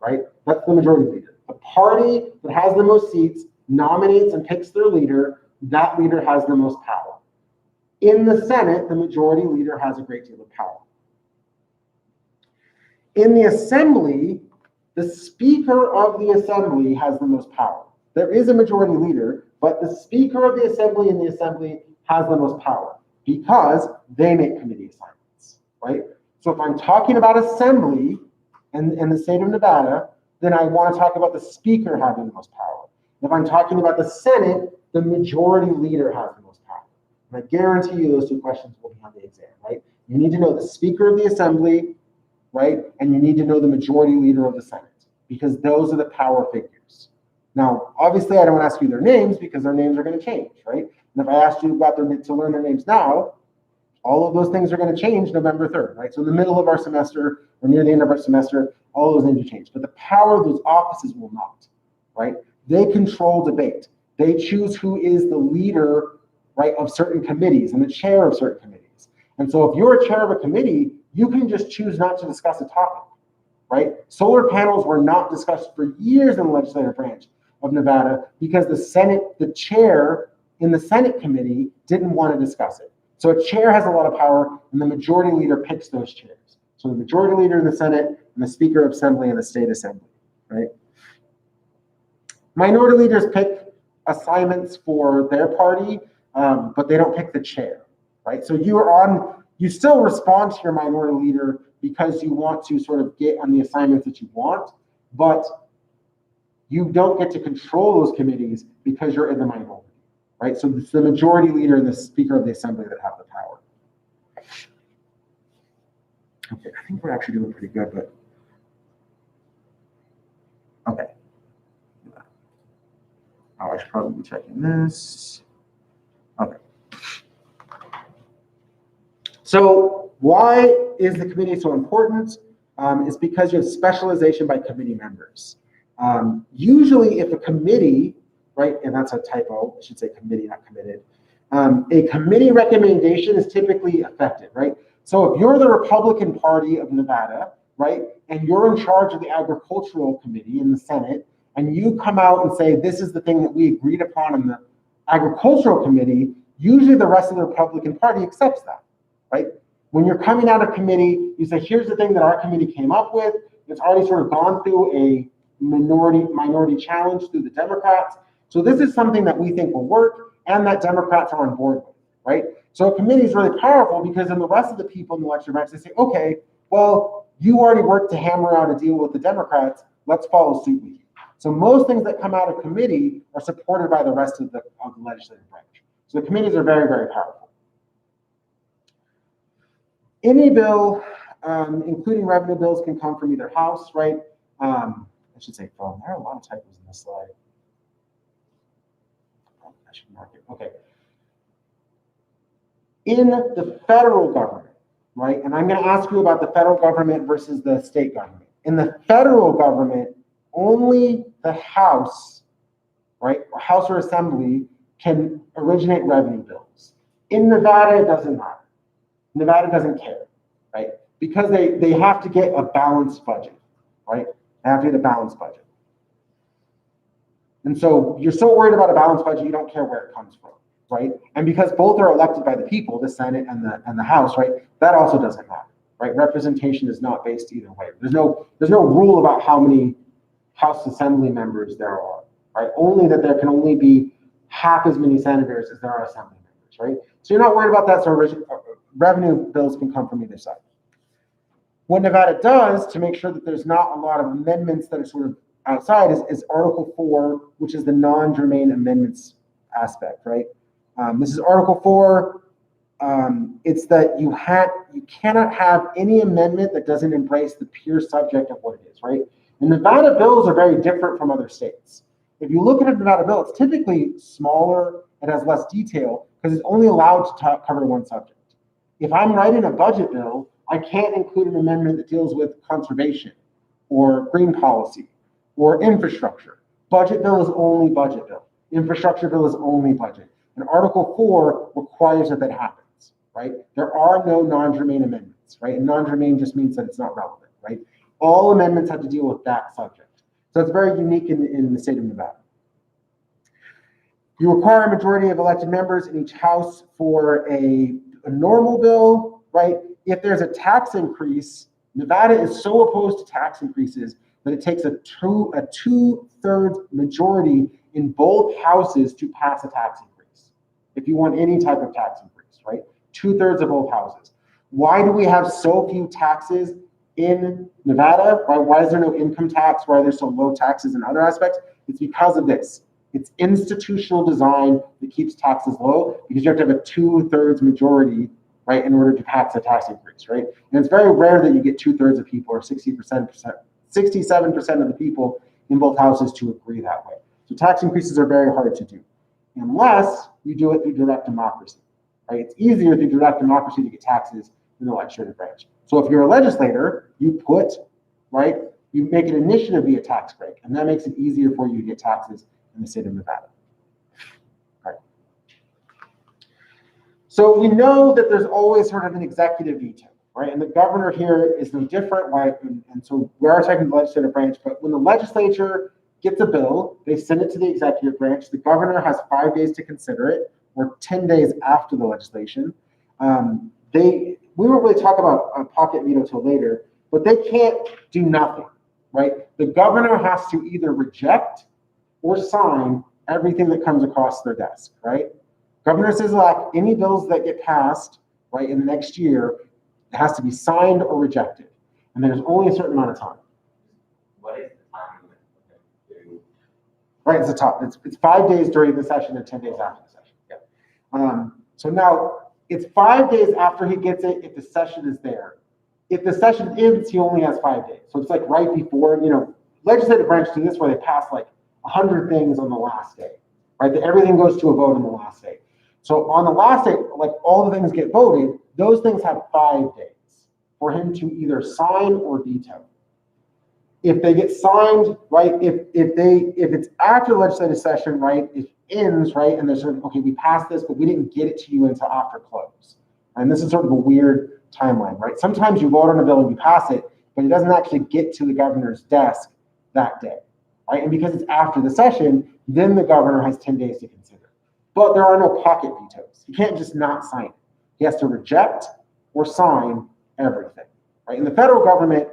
right? That's the majority leader. The party that has the most seats nominates and picks their leader. That leader has the most power. In the Senate, the majority leader has a great deal of power. In the Assembly, the Speaker of the Assembly has the most power. There is a majority leader, but the Speaker of the Assembly in the Assembly has the most power because they make committee assignments, right? So if I'm talking about Assembly in the state of Nevada, then I want to talk about the Speaker having the most power. If I'm talking about the Senate, the majority leader has the most power. And I guarantee you those two questions will be on the exam, right? You need to know the Speaker of the Assembly, right? And you need to know the majority leader of the Senate, because those are the power figures. Now, obviously, I don't want to ask you their names because their names are going to change, right? And if I asked you about to learn their names now, all of those things are going to change November 3rd, right? So in the middle of our semester or near the end of our semester, all those names will change. But the power of those offices will not, right? They control debate. They choose who is the leader, right, of certain committees and the chair of certain committees. And so if you're a chair of a committee, you can just choose not to discuss a topic, right? Solar panels were not discussed for years in the legislative branch of Nevada because the Senate, the chair in the Senate committee didn't want to discuss it. So a chair has a lot of power, and the majority leader picks those chairs. So the majority leader in the Senate and the Speaker of Assembly and the State Assembly, right? Minority leaders pick assignments for their party, but they don't pick the chair, right? So you still respond to your minority leader because you want to sort of get on the assignments that you want, but you don't get to control those committees because you're in the minority, right? So it's the majority leader and the Speaker of the Assembly that have the power. Okay, I think we're actually doing pretty good, but okay. Oh, I should probably be checking this. Okay. So why is the committee so important? It's because you have specialization by committee members. Usually if a committee, right, and that's a typo, I should say committee, not committed. A committee recommendation is typically effective, right? So if you're the Republican Party of Nevada, right, and you're in charge of the Agricultural Committee in the Senate, and you come out and say, this is the thing that we agreed upon in the Agricultural Committee, usually the rest of the Republican Party accepts that, right? When you're coming out of committee, you say, here's the thing that our committee came up with. It's already sort of gone through a minority challenge through the Democrats. So this is something that we think will work and that Democrats are on board with, right? So a committee is really powerful because then the rest of the people in the legislative branch, they say, okay, well, you already worked to hammer out a deal with the Democrats. Let's follow suit with you. So most things that come out of committee are supported by the rest of the legislative branch. So the committees are very, very powerful. Any bill, including revenue bills, can come from either house, right? I should say from. There are a lot of typos in this slide. Oh, I should mark it. Okay. In the federal government, right? And I'm going to ask you about the federal government versus the state government. In the federal government, only the House, right, or House or Assembly can originate revenue bills. In Nevada, it doesn't matter. Nevada doesn't care, right? Because they have to get a balanced budget, right? They have to get a balanced budget. And so you're so worried about a balanced budget, you don't care where it comes from, right? And because both are elected by the people, the Senate and the House, right? That also doesn't matter, right? Representation is not based either way. There's no rule about how many House Assembly members there are, right? Only that there can only be half as many senators as there are Assembly members, right? So you're not worried about that. So revenue bills can come from either side. What Nevada does to make sure that there's not a lot of amendments that are sort of outside is Article 4, which is the non-germane amendments aspect, right? This is Article 4. It's that you cannot have any amendment that doesn't embrace the pure subject of what it is, right? And Nevada bills are very different from other states. If you look at a Nevada bill, it's typically smaller, it has less detail, because it's only allowed to cover one subject. If I'm writing a budget bill, I can't include an amendment that deals with conservation or green policy or infrastructure. Budget bill is only budget bill. Infrastructure bill is only budget. And Article 4 requires that happens, right? There are no non-germane amendments, right? And non-germane just means that it's not relevant, right? All amendments have to deal with that subject. So it's very unique in the state of Nevada. You require a majority of elected members in each house for a normal bill, right? If there's a tax increase, Nevada is so opposed to tax increases that it takes a two-thirds majority in both houses to pass a tax increase. If you want any type of tax increase, right? 2/3 of both houses. Why do we have so few taxes in Nevada? Why is there no income tax? Why are there so low taxes in other aspects? It's because of this. It's institutional design that keeps taxes low, because you have to have a 2/3 majority, right, in order to pass a tax increase, right? And it's very rare that you get 2/3 of people, or 67% of the people in both houses to agree that way. So tax increases are very hard to do, unless you do it through direct democracy, right? It's easier through direct democracy to get taxes than the legislative branch. So if you're a legislator, you make an initiative via tax break, and that makes it easier for you to get taxes in the state of Nevada. Right. So we know that there's always sort of an executive veto, right? And the governor here is no different, right? And so we are talking the legislative branch, but when the legislature gets a bill, they send it to the executive branch. The governor has 5 days to consider it, or 10 days after the legislation. We won't really talk about a pocket veto till later, but they can't do nothing, right? The governor has to either reject or sign everything that comes across their desk, right? Governor Sisolak, any bills that get passed, right, in the next year, it has to be signed or rejected. And there's only a certain amount of time. What is the time limit? Right, it's the top. It's 5 days during the session and 10 days after the session. Yeah. So now it's 5 days after he gets it if the session is there. If the session ends, he only has 5 days. So it's like right before, legislative branch do this where they pass like 100 things on the last day, right? Everything goes to a vote on the last day. So on the last day, like all the things get voted, those things have 5 days for him to either sign or veto. If they get signed, right, if it's after the legislative session, right, it ends, right, and there's sort of, okay, we passed this, but we didn't get it to you until after close. And this is sort of a weird timeline, right? Sometimes you vote on a bill and you pass it, but it doesn't actually get to the governor's desk that day, right? And because it's after the session, then the governor has 10 days to consider. But there are no pocket vetoes. You can't just not sign it. He has to reject or sign everything, right? In the federal government,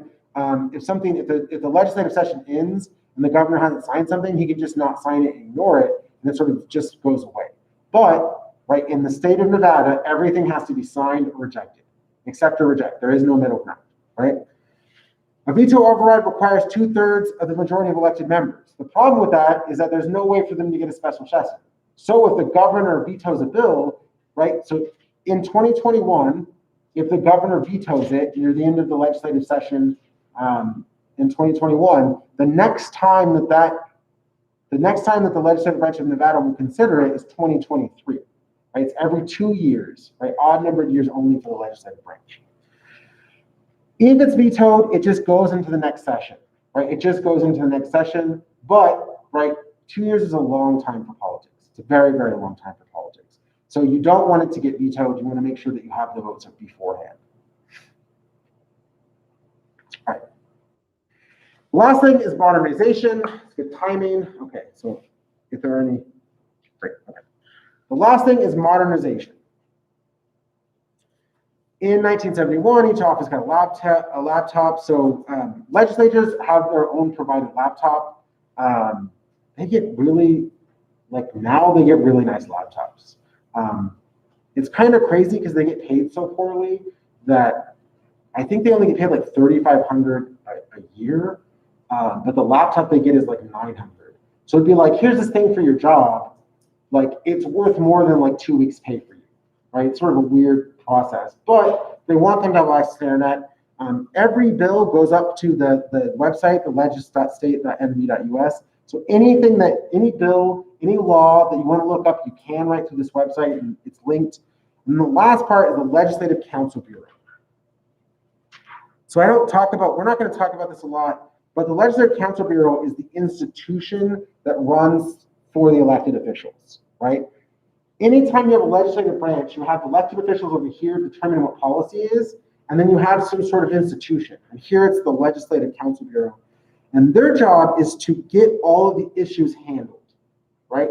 if the legislative session ends and the governor hasn't signed something, he can just not sign it and ignore it, and it sort of just goes away. But, right, in the state of Nevada, everything has to be signed or rejected, accept or reject. There is no middle ground, right? A veto override requires 2/3 of the majority of elected members. The problem with that is that there's no way for them to get a special session. So if the governor vetoes a bill, right, so in 2021, if the governor vetoes it near the end of the legislative session in 2021, the next time that the legislative branch of Nevada will consider it is 2023, right? It's every 2 years, right? Odd numbered years only for the legislative branch. If it's vetoed, it just goes into the next session, right? It just goes into the next session, but, right, 2 years is a long time for politics. It's a very, very long time for politics. So you don't want it to get vetoed. You want to make sure that you have the votes up beforehand. All right. Last thing is modernization. It's good timing. Okay, so if there are any, great, okay. The last thing is modernization. In 1971, each office got a laptop. So legislators have their own provided laptop. They get really, like now they get really nice laptops. It's kind of crazy because they get paid so poorly that I think they only get paid like $3,500 a year, but the laptop they get is like $900. So it'd be like, here's this thing for your job. Like it's worth more than like 2 weeks pay for you, right? It's sort of a weird process, but they want them to have access to the internet. Every bill goes up to the website, the legis.state.nv.us. So any bill, any law that you want to look up, you can right through this website, and it's linked. And the last part is the Legislative Council Bureau. So we're not going to talk about this a lot, but the Legislative Council Bureau is the institution that runs for the elected officials, right? Anytime you have a legislative branch, you have elected officials over here determining what policy is, and then you have some sort of institution. And here it's the Legislative Council Bureau. And their job is to get all of the issues handled, right?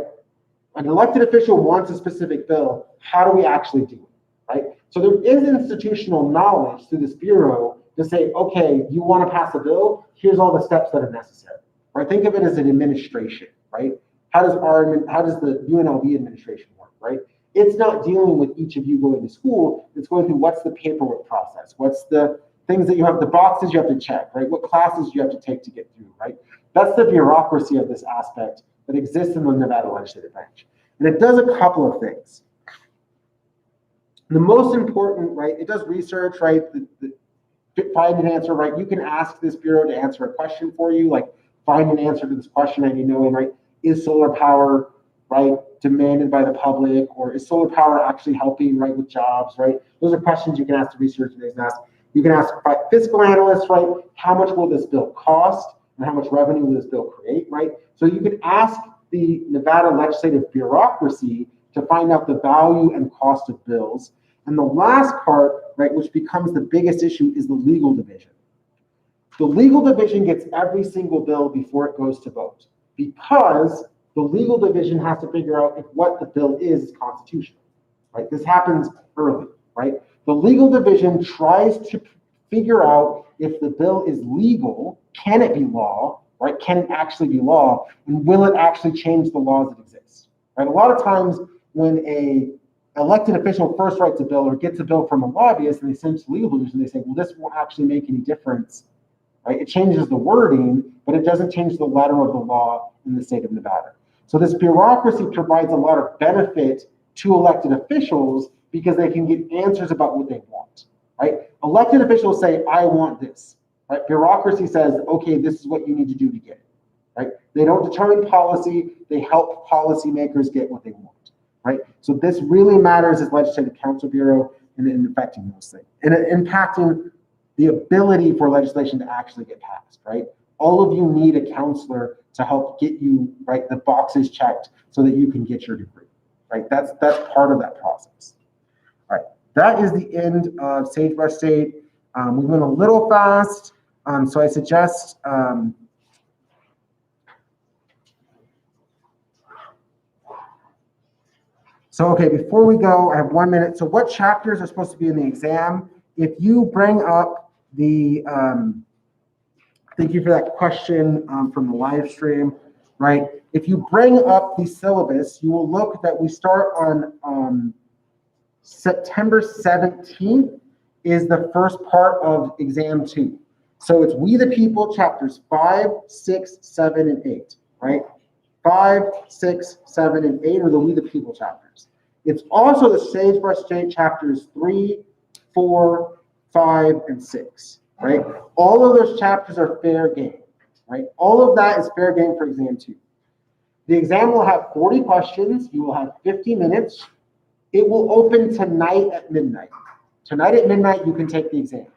An elected official wants a specific bill. How do we actually do it, right? So there is institutional knowledge through this bureau to say, okay, you want to pass a bill, here's all the steps that are necessary, right? Think of it as an administration, right? How does the UNLV administration work, right? It's not dealing with each of you going to school. It's going through what's the paperwork process, what's the things that you have, the boxes you have to check, right? What classes you have to take to get through, right? That's the bureaucracy of this aspect that exists in the Nevada legislative branch. And it does a couple of things. The most important, right, it does research, right? Find an answer, right? You can ask this bureau to answer a question for you, like find an answer to this question I need knowing, right? Is solar power, right, demanded by the public, or is solar power actually helping, right, with jobs, right? Those are questions you can ask the researchers and ask. You can ask fiscal analysts, right? How much will this bill cost, and how much revenue will this bill create, right? So you can ask the Nevada legislative bureaucracy to find out the value and cost of bills. And the last part, right, which becomes the biggest issue, is the legal division. The legal division gets every single bill before it goes to vote, because the legal division has to figure out if what the bill is constitutional, right? This happens early, right? The legal division tries to figure out if the bill is legal, can it be law, right? Can it actually be law, and will it actually change the laws that exist, right? A lot of times when a elected official first writes a bill or gets a bill from a lobbyist and they send it to the legal division, they say, well, this won't actually make any difference, right? It changes the wording, but it doesn't change the letter of the law in the state of Nevada. So this bureaucracy provides a lot of benefit to elected officials because they can get answers about what they want, right? Elected officials say, I want this, right? Bureaucracy says, okay, this is what you need to do to get it, right? They don't determine policy, they help policymakers get what they want, right? So this really matters as Legislative Council Bureau in affecting those things and impacting the ability for legislation to actually get passed, right? All of you need a counselor to help get you, right, the boxes checked so that you can get your degree, right? That's part of that process. All right, that is the end of Sagebrush State. We went a little fast, so I suggest okay, before we go, I have 1 minute. So what chapters are supposed to be in the exam? If you bring up the, thank you for that question from the live stream, right? If you bring up the syllabus, you will look that we start on September 17th is the first part of exam 2. So it's We the People, chapters 5, 6, 7, and 8, right? 5, 6, 7, and 8 are the We the People chapters. It's also the Sagebrush State chapters 3, 4, 5, and 6, right? All of those chapters are fair game, right? All of that is fair game for exam 2. The exam will have 40 questions. You will have 50 minutes. It will open tonight at midnight. Tonight at midnight, you can take the exam.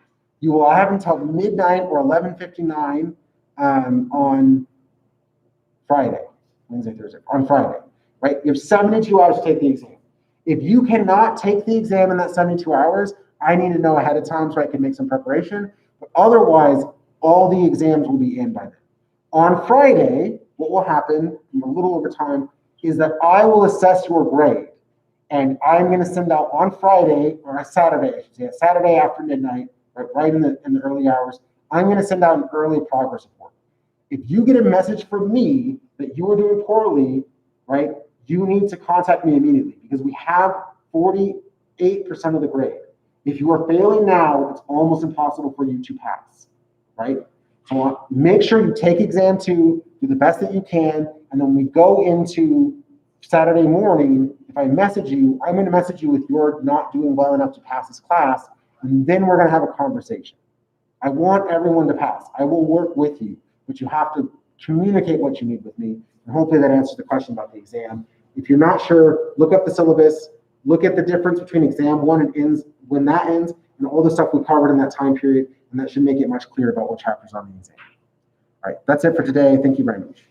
You will have until midnight or 11:59 on Friday, Wednesday, Thursday, on Friday, right? You have 72 hours to take the exam. If you cannot take the exam in that 72 hours, I need to know ahead of time so I can make some preparation. But otherwise, all the exams will be in by then. On Friday, what will happen, a little over time, is that I will assess your grade. And I'm going to send out on Friday, or a Saturday, I should say, a Saturday after midnight, right in the early hours, I'm going to send out an early progress report. If you get a message from me that you are doing poorly, right, you need to contact me immediately because we have 48% of the grade. If you are failing now, it's almost impossible for you to pass, right? So make sure you take exam 2, do the best that you can, and then we go into Saturday morning. If I message you, I'm going to message you if you're not doing well enough to pass this class, and then we're going to have a conversation. I want everyone to pass. I will work with you, but you have to communicate what you need with me, and hopefully that answers the question about the exam. If you're not sure, look up the syllabus, look at the difference between exam 1 and ends, when that ends, and all the stuff we covered in that time period, and that should make it much clearer about what chapters on the exam. All right, that's it for today. Thank you very much.